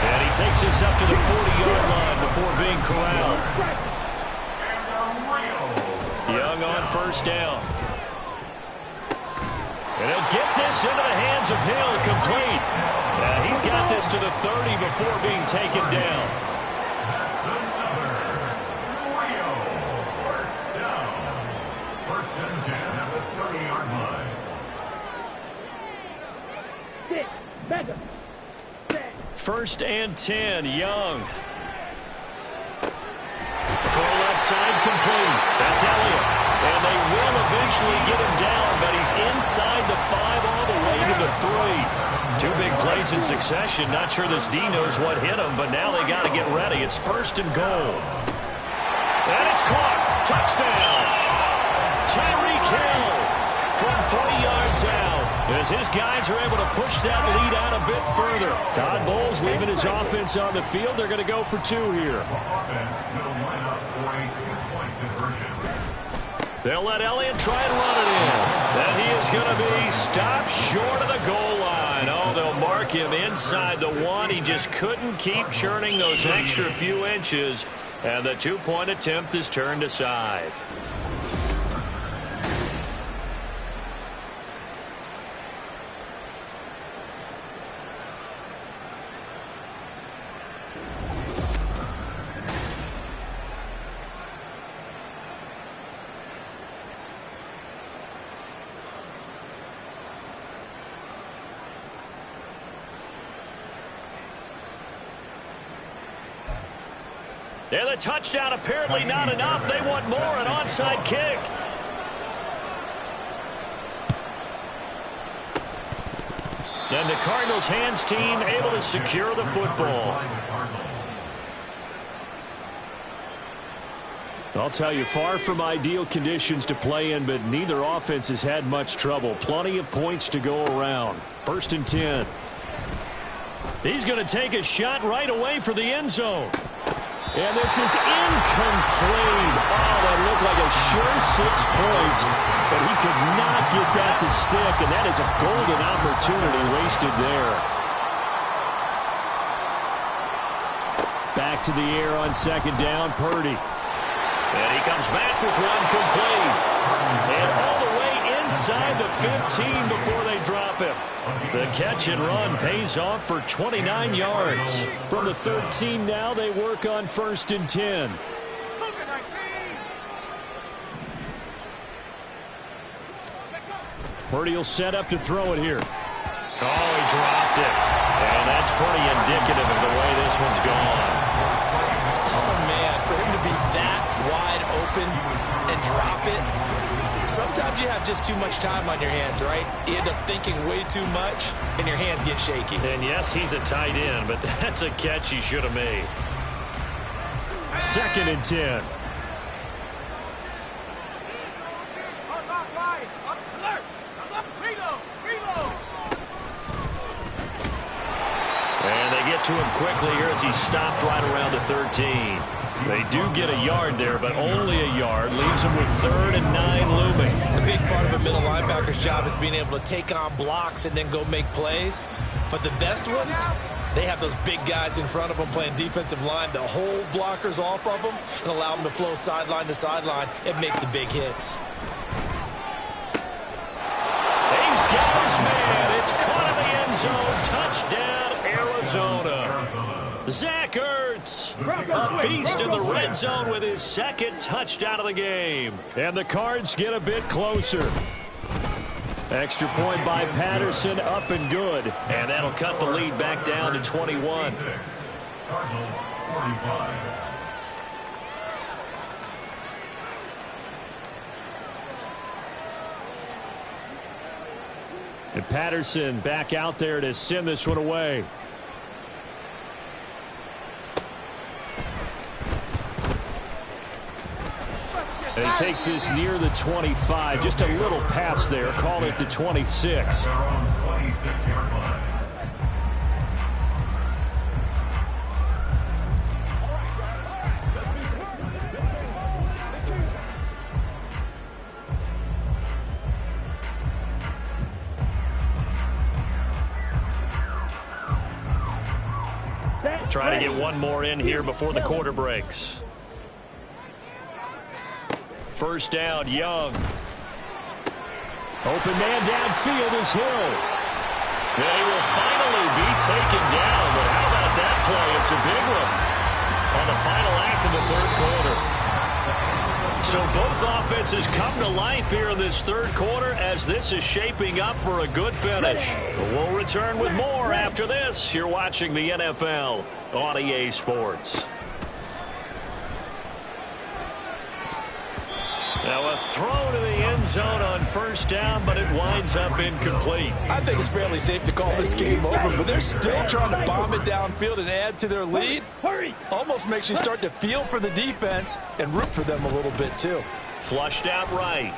And he takes this up to the 40-yard line before being corralled. Young on 1st down. And he'll get this into the hands of Hill, complete. He's got this to the 30 before being taken down. That's another Rio. First down. First and 10 at the 30-yard line. First and 10, Young. Throw left side, complete. That's Elliott. And they will eventually get him down, but he's inside the 5 all the way to the 3. 2 big plays in succession. Not sure this D knows what hit him, but now they got to get ready. It's first and goal. And it's caught. Touchdown. Tyreek Hill from 40 yards out. As his guys are able to push that lead out a bit further. Todd Bowles leaving his offense on the field. They're going to go for 2 here. Offense will line up for a 2-point conversion. They'll let Elliott try and run it in. And he is going to be stopped short of the goal line. Oh, they'll mark him inside the 1. He just couldn't keep churning those extra few inches. And the 2-point attempt is turned aside. And the touchdown apparently not enough. They want more, an onside kick. And the Cardinals hands team able to secure the football. I'll tell you, far from ideal conditions to play in, but neither offense has had much trouble. Plenty of points to go around. First and 10. He's going to take a shot right away for the end zone. And this is incomplete. Oh, that looked like a sure 6 points, but he could not get that to stick, and that is a golden opportunity wasted there. Back to the air on second down, Purdy. And he comes back with one complete. And all the way inside the 15 before they drop him. The catch and run pays off for 29 yards. From the 13 now, they work on first and 10. Purdy will set up to throw it here. Oh, he dropped it. And that's pretty indicative of the way this one's gone. Oh, man, for him to be that wide open and drop it. Sometimes you have just too much time on your hands, right? You end up thinking way too much, and your hands get shaky. And yes, he's a tight end, but that's a catch he should have made. Second and 10. And they get to him quickly here as he stopped right around the 13. They do get a yard there, but only a yard. Leaves them with 3rd and 9 looming. A big part of a middle linebacker's job is being able to take on blocks and then go make plays. But the best ones, they have those big guys in front of them playing defensive line to hold blockers off of them and allow them to flow sideline to sideline and make the big hits. He's got his man. It's caught in the end zone. Touchdown, Arizona. Zach Ertz, a beast in the red zone with his 2nd touchdown of the game. And the Cards get a bit closer. Extra point by Patterson, up and good. And that'll cut the lead back down to 21. Cardinals 45. And Patterson back out there to send this one away. And he takes this near the 25. Just a little pass there. Call it the 26. Their own 26-yard line. Try to get one more in here before the quarter breaks. First down, Young. Open man downfield is Hill. And he will finally be taken down, but how about that play? It's a big one on the final act of the third quarter. So both offenses come to life here in this third quarter as this is shaping up for a good finish. We'll return with more after this. You're watching the NFL on EA Sports. Now a throw to the end zone on first down, but it winds up incomplete. I think it's fairly safe to call this game over, but they're still trying to bomb it downfield and add to their lead. Hurry! Almost makes you start to feel for the defense and root for them a little bit too. Flushed out right.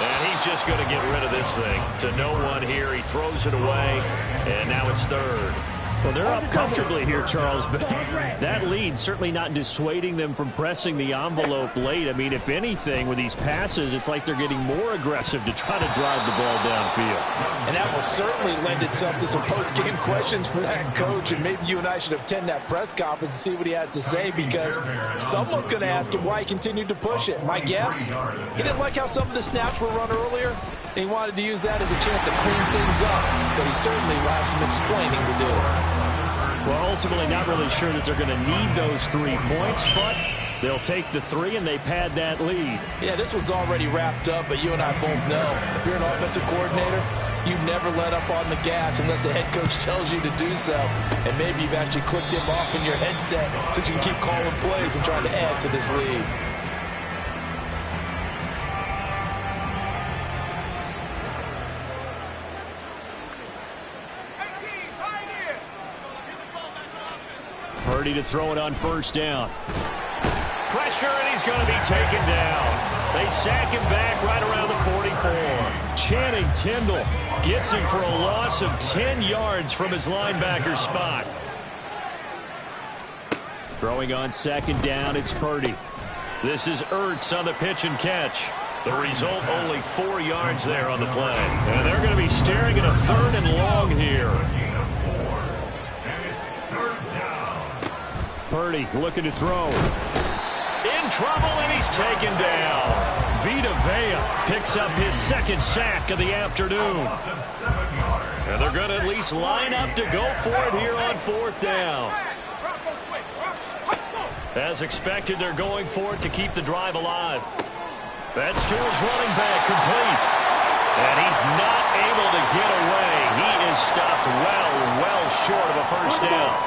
And he's just going to get rid of this thing. To no one here. He throws it away, and now it's third. Well, they're up comfortably here, Charles, but that lead certainly not dissuading them from pressing the envelope late. I mean, if anything, with these passes, it's like they're getting more aggressive to try to drive the ball downfield. And that will certainly lend itself to some post-game questions for that coach, and maybe you and I should attend that press conference and see what he has to say, because someone's going to ask him why he continued to push it. My guess, he didn't like how some of the snaps were run earlier, and he wanted to use that as a chance to clean things up, but he certainly will have some explaining to do. Well, ultimately not really sure that they're going to need those 3 points, but they'll take the 3 and they pad that lead. Yeah, this one's already wrapped up, but you and I both know if you're an offensive coordinator, you never let up on the gas unless the head coach tells you to do so. And maybe you've actually clicked him off in your headset so you can keep calling plays and trying to add to this lead. Purdy to throw it on first down. Pressure, and he's going to be taken down. They sack him back right around the 44. Channing Tindall gets him for a loss of 10 yards from his linebacker spot. Throwing on second down, it's Purdy. This is Ertz on the pitch and catch. The result, only 4 yards there on the play. And they're going to be staring at a third and long here. Purdy looking to throw. In trouble, and he's taken down. Vita Vea picks up his second sack of the afternoon. And they're going to at least line up to go for it here on fourth down. As expected, they're going for it to keep the drive alive. That's to his running back, complete. And he's not able to get away. He is stopped well short of a first down.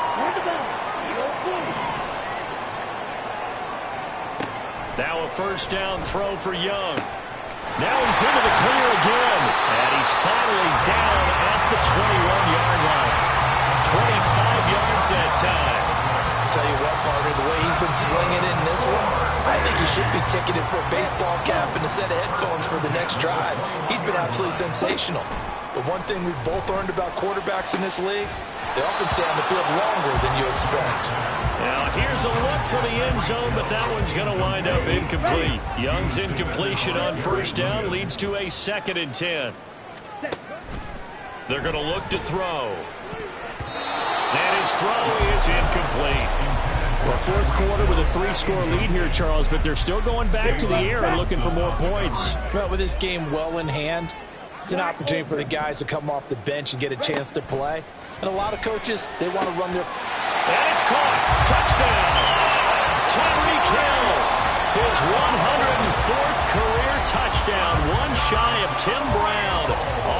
Now a first down throw for Young. Now he's into the clear again. And he's finally down at the 21-yard line. 25 yards that time. I'll tell you what, partner, the way he's been slinging in this one, I think he should be ticketed for a baseball cap and a set of headphones for the next drive. He's been absolutely sensational. But one thing we've both learned about quarterbacks in this league, they often stay on the field longer than you expect. Now here's a look for the end zone, but that one's going to wind up incomplete. Young's incompletion on first down leads to a 2nd and 10. They're going to look to throw. And his throw is incomplete. Well, fourth quarter with a 3-score lead here, Charles, but they're still going back to the air and looking for more points. Well, with this game well in hand, it's an opportunity for the guys to come off the bench and get a chance to play. And a lot of coaches, they want to run their... And it's caught. Touchdown. Tyreek Hill. His 104th career touchdown. One shy of Tim Brown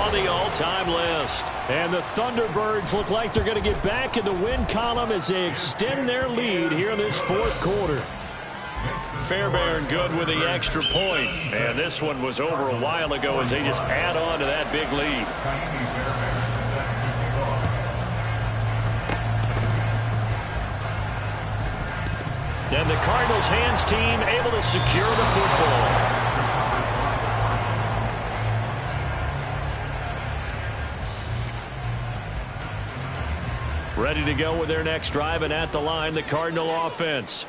on the all-time list. And the Thunderbirds look like they're going to get back in the win column as they extend their lead here in this fourth quarter. Fairbairn good with the extra point. And this one was over a while ago as they just add on to that big lead. And the Cardinals hands team able to secure the football. Ready to go with their next drive, and at the line, the Cardinal offense.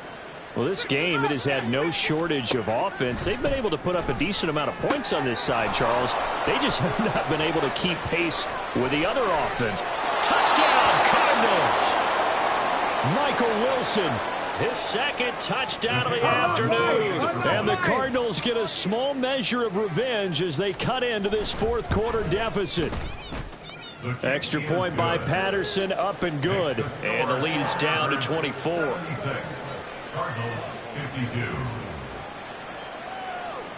Well, this game, it has had no shortage of offense. They've been able to put up a decent amount of points on this side, Charles. They just have not been able to keep pace with the other offense. Touchdown, Cardinals! Michael Wilson his second touchdown of the afternoon. And the Cardinals get a small measure of revenge as they cut into this fourth quarter deficit. Extra point by Patterson, up and good. And the lead is down to 24. Cardinals 52.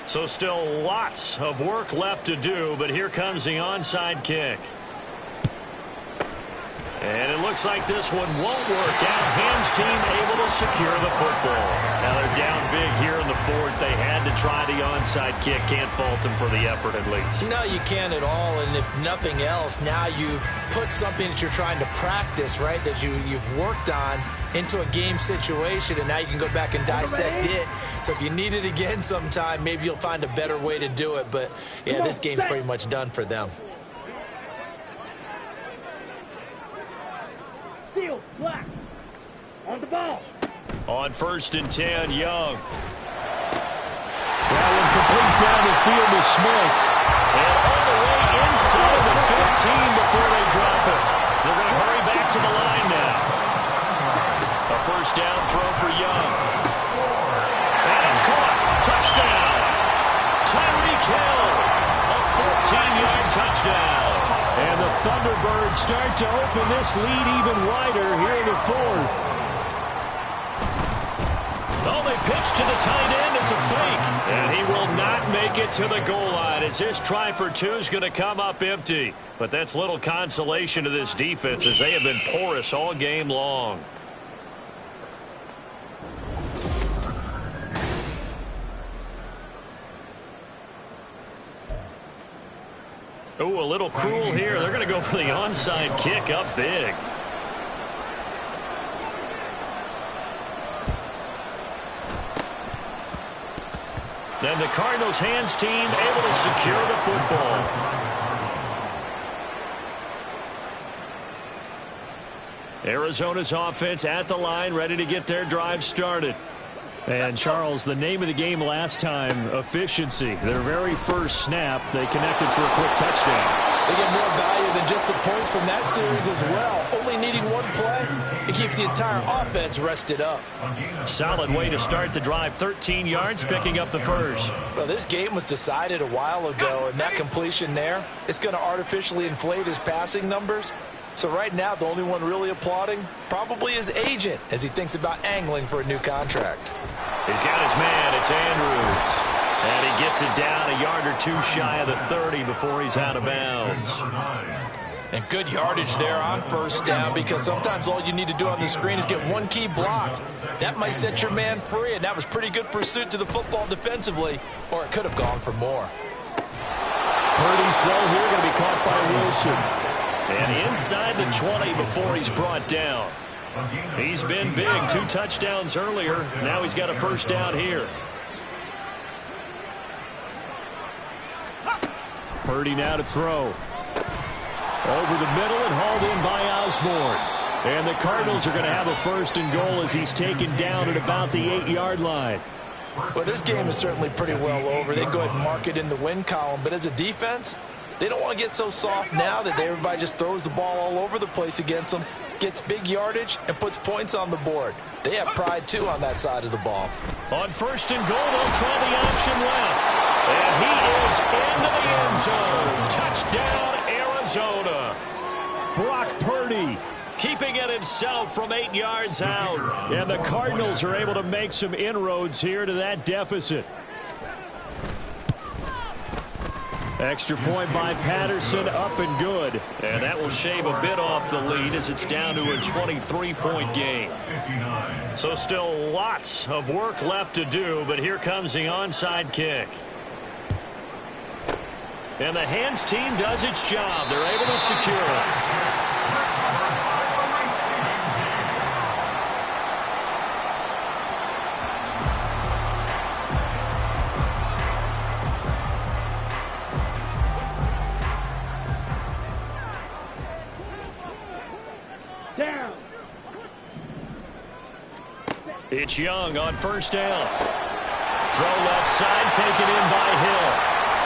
So still lots of work left to do, but here comes the onside kick. And it looks like this one won't work out. Ham's team able to secure the football. Now they're down big here in the fourth. They had to try the onside kick. Can't fault them for the effort at least. No, you can't at all. And if nothing else, now you've put something that you're trying to practice, right, that you've worked on into a game situation, and now you can go back and dissect it. So if you need it again sometime, maybe you'll find a better way to do it. But, yeah, this game's pretty much done for them. Black. On the ball. On 1st and 10, Young. That one complete down the field to Smith. And all the way inside the 15 before they drop it. They're going to hurry back to the line now. A first down throw for Young. And it's caught. Touchdown. Tyreek Hill. A 14-yard touchdown. And the Thunderbirds start to open this lead even wider here in the fourth. Oh, they pitch to the tight end. It's a fake. And he will not make it to the goal line as this try for two is going to come up empty. But that's little consolation to this defense as they have been porous all game long. Oh, a little cruel here. They're going to go for the onside kick up big. Then the Cardinals' hands team able to secure the football. Arizona's offense at the line, ready to get their drive started. And, Charles, the name of the game last time, efficiency. Their very first snap, they connected for a quick touchdown. They get more value than just the points from that series as well. Only needing one play, it keeps the entire offense rested up. Solid way to start the drive. 13 yards, picking up the first. Well, this game was decided a while ago, and that completion there is going to artificially inflate his passing numbers. So right now, the only one really applauding probably his agent as he thinks about angling for a new contract. He's got his man. It's Andrews. And he gets it down a yard or two shy of the 30 before he's out of bounds. And good yardage there on first down, because sometimes all you need to do on the screen is get one key block. That might set your man free, and that was pretty good pursuit to the football defensively, or it could have gone for more. Purdy's throw here going to be caught by Wilson. And inside the 20 before he's brought down. He's been big. 2 touchdowns earlier. Now he's got a first down here. Purdy now to throw. Over the middle and hauled in by Osborne. And the Cardinals are going to have a first and goal as he's taken down at about the 8-yard line. Well, this game is certainly pretty well over. They go ahead and mark it in the win column. But as a defense, they don't want to get so soft now that everybody just throws the ball all over the place against them, gets big yardage, and puts points on the board. They have pride, too, on that side of the ball. On first and goal, they'll try the option left. And he is into the end zone. Touchdown, Arizona. Brock Purdy keeping it himself from 8 yards out. And the Cardinals are able to make some inroads here to that deficit. Extra point by Patterson, up and good. And that will shave a bit off the lead as it's down to a 23-point game. So still lots of work left to do, but here comes the onside kick. And the hands team does its job. They're able to secure it. It's Young on first down. Throw left side, taken in by Hill.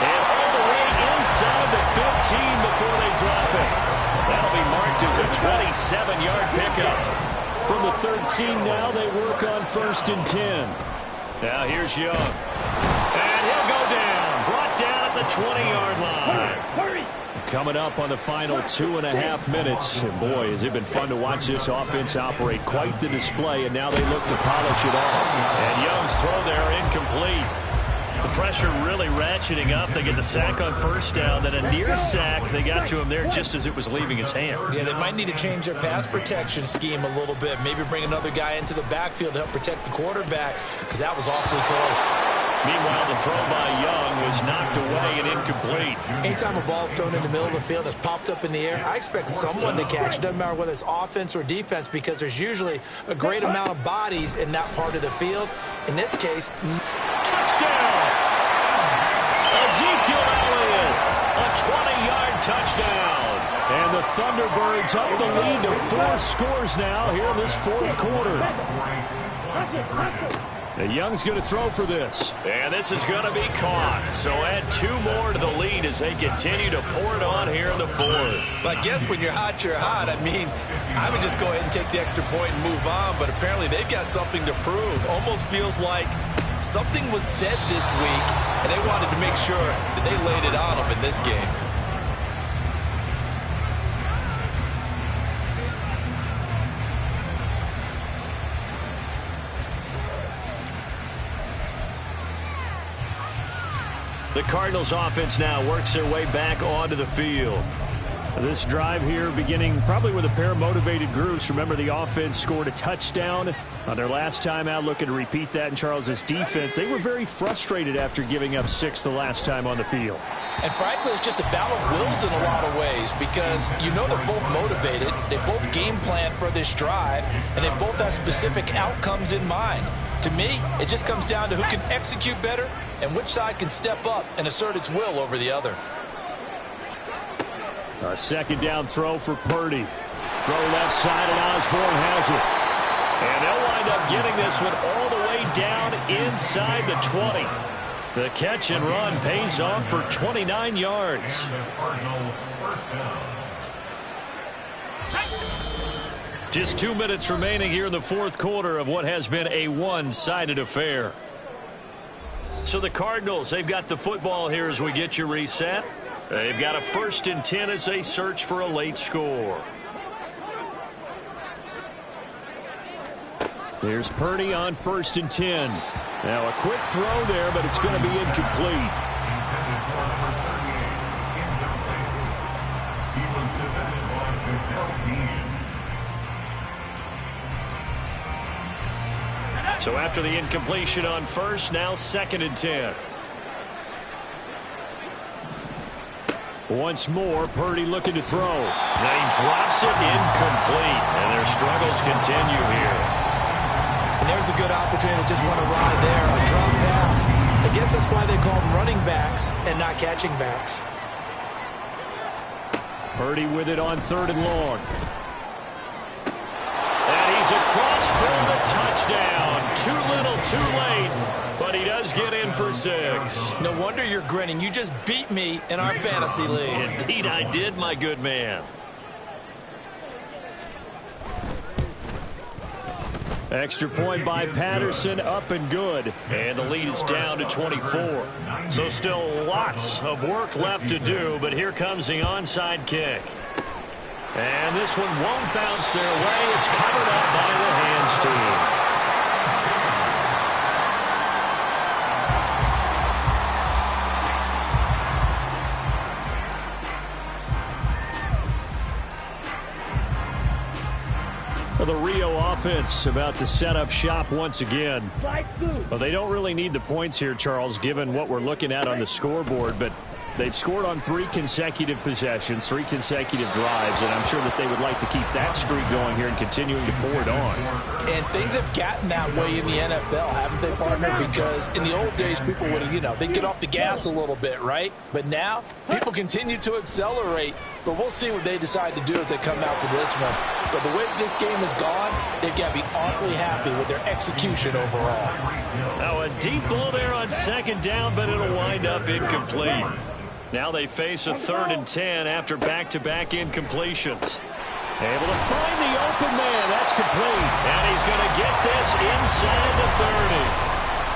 And all the way inside the 15 before they drop it. That'll be marked as a 27-yard pickup. from the 13 now. They work on 1st and 10. Now here's Young. And he'll go down. Brought down at the 20-yard line. Hurry! Coming up on the final 2.5 minutes. And boy, has it been fun to watch this offense operate. Quite the display, and now they look to polish it off. And Young's throw there incomplete. The pressure really ratcheting up. They get the sack on 1st down, then a near sack. They got to him there just as it was leaving his hand. Yeah, they might need to change their pass protection scheme a little bit. Maybe bring another guy into the backfield to help protect the quarterback, because that was awfully close. Meanwhile, the throw by Young was knocked away and incomplete. Anytime a ball's thrown in the middle of the field that's popped up in the air, I expect someone to catch. It doesn't matter whether it's offense or defense, because there's usually a great amount of bodies in that part of the field. In this case, touchdown! Ezekiel Elliott, a 20-yard touchdown. And the Thunderbirds up the lead to 4 scores now here in this 4th quarter. And Young's going to throw for this. And this is going to be caught. So add 2 more to the lead as they continue to pour it on here in the 4th. But I guess when you're hot, you're hot. I mean, I would just go ahead and take the extra point and move on. But apparently they've got something to prove. Almost feels like something was said this week, and they wanted to make sure that they laid it on them in this game. The Cardinals offense now works their way back onto the field. This drive here beginning probably with a pair of motivated groups. Remember, the offense scored a touchdown on their last time out, looking to repeat that in Charles's defense. They were very frustrated after giving up 6 the last time on the field. And frankly, it's just a battle of wills in a lot of ways, because you know they're both motivated, they both game plan for this drive, and they both have specific outcomes in mind. To me, it just comes down to who can execute better and which side can step up and assert its will over the other. A 2nd down throw for Purdy. Throw left side, and Osborne has it. And they'll wind up getting this one all the way down inside the 20. The catch and run pays off for 29 yards. Just 2 minutes remaining here in the 4th quarter of what has been a one-sided affair. So the Cardinals, they've got the football here as we get you reset. They've got a 1st and 10 as they search for a late score. Here's Purdy on 1st and 10. Now a quick throw there, but it's going to be incomplete. So after the incompletion on 1st, now 2nd and 10. Once more, Purdy looking to throw. Now he drops it incomplete, and their struggles continue here. And there's a good opportunity to just want to ride there. A drop pass. I guess that's why they call them running backs and not catching backs. Purdy with it on 3rd and long. And he's across for the touchdown. Too little, too late. But he does get in for 6. No wonder you're grinning. You just beat me in our fantasy league. Indeed I did, my good man. Extra point by Patterson, up and good. And the lead is down to 24. So still lots of work left to do, but here comes the onside kick. And this one won't bounce their way. It's covered up by the hands team. The Rio offense about to set up shop once again. Well, they don't really need the points here, Charles, given what we're looking at on the scoreboard, but they've scored on 3 consecutive possessions, 3 consecutive drives, and I'm sure that they would like to keep that streak going here and continuing to pour it on. And things have gotten that way in the NFL, haven't they, partner? Because in the old days, people would, they'd get off the gas a little bit, right? But now, people continue to accelerate. But we'll see what they decide to do as they come out with this one. But the way this game has gone, they've got to be awfully happy with their execution overall. Now a deep ball there on 2nd down, but it'll wind up incomplete. Now they face a 3rd and 10 after back-to-back incompletions. Able to find the open man. That's complete. And he's going to get this inside the 30.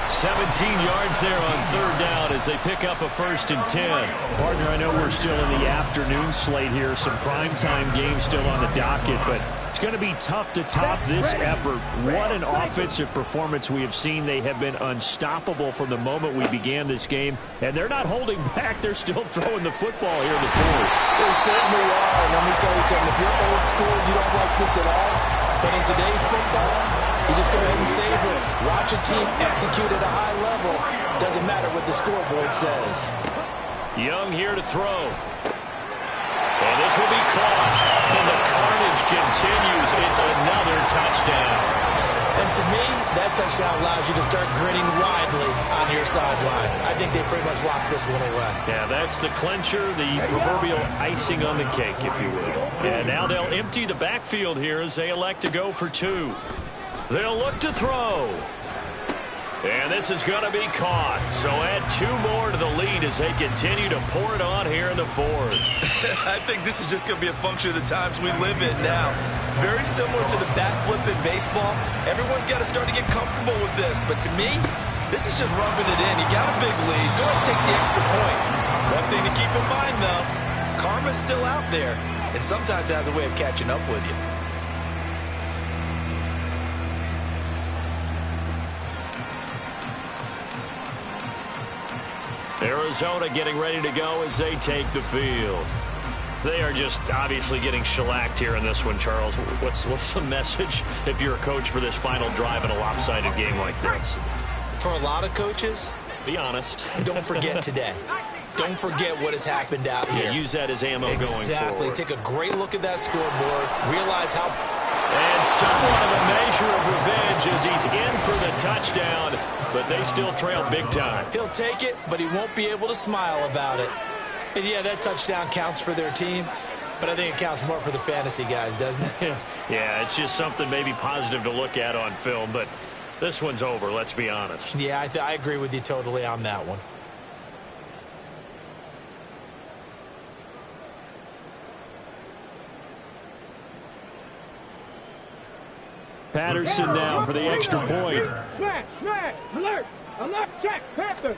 17 yards there on third down as they pick up a 1st and 10. Partner, I know we're still in the afternoon slate here. Some primetime games still on the docket, but it's going to be tough to top this effort. What an offensive performance we have seen. They have been unstoppable from the moment we began this game, and they're not holding back. They're still throwing the football here in the fourth. They certainly are. And let me tell you something. If you're old school, you don't like this at all. But in today's football, you just go ahead and savor it. Watch a team execute at a high level. Doesn't matter what the scoreboard says. Young here to throw. And this will be caught. And the carnage continues. It's another touchdown. And to me, that touchdown allows you to start grinning widely on your sideline. I think they pretty much locked this one away. Yeah, that's the clincher, the proverbial icing on the cake, if you will. And now they'll empty the backfield here as they elect to go for 2. They'll look to throw. And this is going to be caught. So add 2 more to the lead as they continue to pour it on here in the fourth. I think this is just going to be a function of the times we live in now. Very similar to the backflip in baseball. Everyone's got to start to get comfortable with this. But to me, this is just rubbing it in. You got a big lead. Go ahead and take the extra point. One thing to keep in mind, though, karma's still out there. And sometimes it has a way of catching up with you. Arizona getting ready to go as they take the field. They are just obviously getting shellacked here in this one, Charles. What's the message if you're a coach for this final drive in a lopsided game like this? For a lot of coaches, be honest. Don't forget today. Don't forget what has happened out here. Yeah, use that as ammo going forward. Exactly. Take a great look at that scoreboard. Realize how... And somewhat of a measure of revenge as he's in for the touchdown, but they still trail big time. He'll take it, but he won't be able to smile about it. And yeah, that touchdown counts for their team, but I think it counts more for the fantasy guys, doesn't it? Yeah, it's just something maybe positive to look at on film, but this one's over, let's be honest. Yeah, I agree with you totally on that one. Patterson now for the extra point. Smash, alert, check, Panther.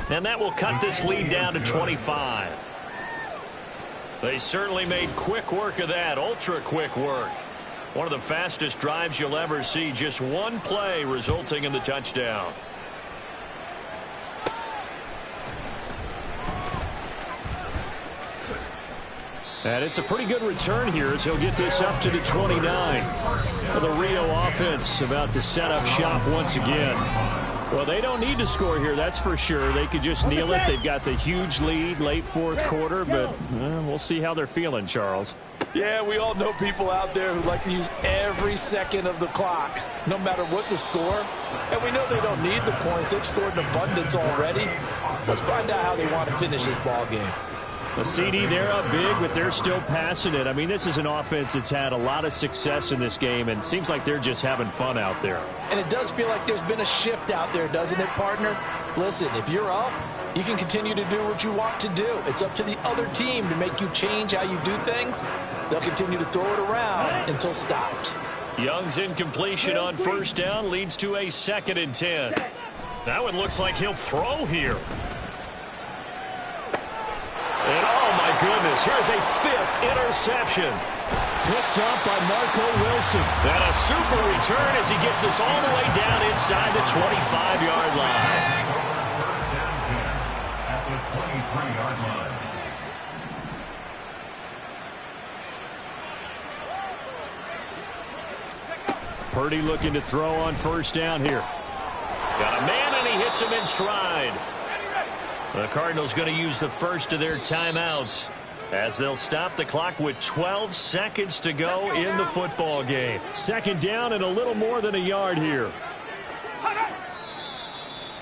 And that will cut this lead down to 25. They certainly made quick work of that, ultra quick work. One of the fastest drives you'll ever see, just one play resulting in the touchdown. And it's a pretty good return here as he'll get this up to the 29. Well, the Rio offense about to set up shop once again. Well, they don't need to score here, that's for sure. They could just kneel it. They've got the huge lead late fourth quarter, but we'll see how they're feeling, Charles. Yeah, we all know people out there who like to use every second of the clock, no matter what the score. And we know they don't need the points. They've scored in abundance already. Let's find out how they want to finish this ball game. The CD, they're up big, but they're still passing it. I mean, this is an offense that's had a lot of success in this game, and it seems like they're just having fun out there. And it does feel like there's been a shift out there, doesn't it, partner? Listen, if you're up, you can continue to do what you want to do. It's up to the other team to make you change how you do things. They'll continue to throw it around until stopped. Young's incompletion on first down leads to a 2nd and 10. That one looks like he'll throw here. And oh my goodness, here's a 5th interception. Picked up by Marco Wilson. And a super return as he gets us all the way down inside the 25-yard line. At the 23-yard line. Purdy looking to throw on first down here. Got a man and he hits him in stride. The Cardinals going to use the first of their timeouts as they'll stop the clock with 12 seconds to go in the football game. 2nd down and a little more than a yard here.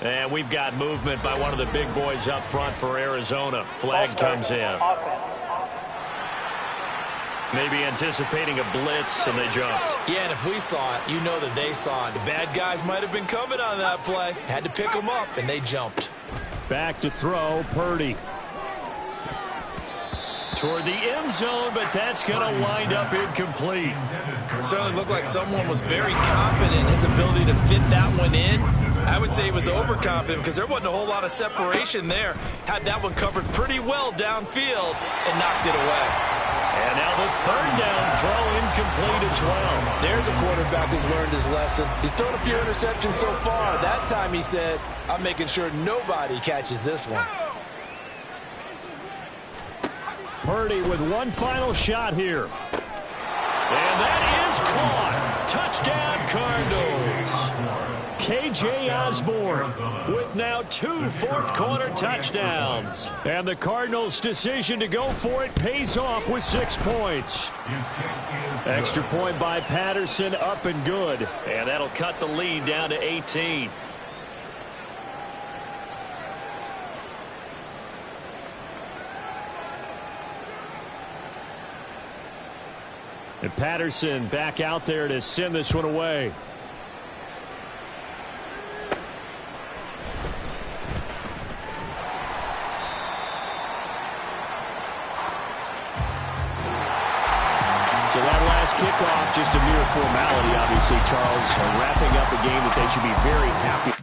And we've got movement by one of the big boys up front for Arizona. Flag comes in. Maybe anticipating a blitz, and they jumped. Yeah, and if we saw it, you know that they saw it. The bad guys might have been coming on that play. Had to pick them up, and they jumped. Back to throw, Purdy. toward the end zone, but that's going to wind up incomplete. Certainly looked like someone was very confident in his ability to fit that one in. I would say he was overconfident because there wasn't a whole lot of separation there. Had that one covered pretty well downfield and knocked it away. And now the third down throw incomplete as well. There's a quarterback who's learned his lesson. He's thrown a few interceptions so far. That time he said, I'm making sure nobody catches this one. Purdy with one final shot here. And that is caught. Touchdown, Cardinals. K.J. Osborne with now 2 fourth-quarter touchdowns. And the Cardinals' decision to go for it pays off with 6 points. Extra point by Patterson, up and good. And that'll cut the lead down to 18. And Patterson back out there to send this one away. So that last kickoff, just a mere formality, obviously, Charles, wrapping up a game that they should be very happy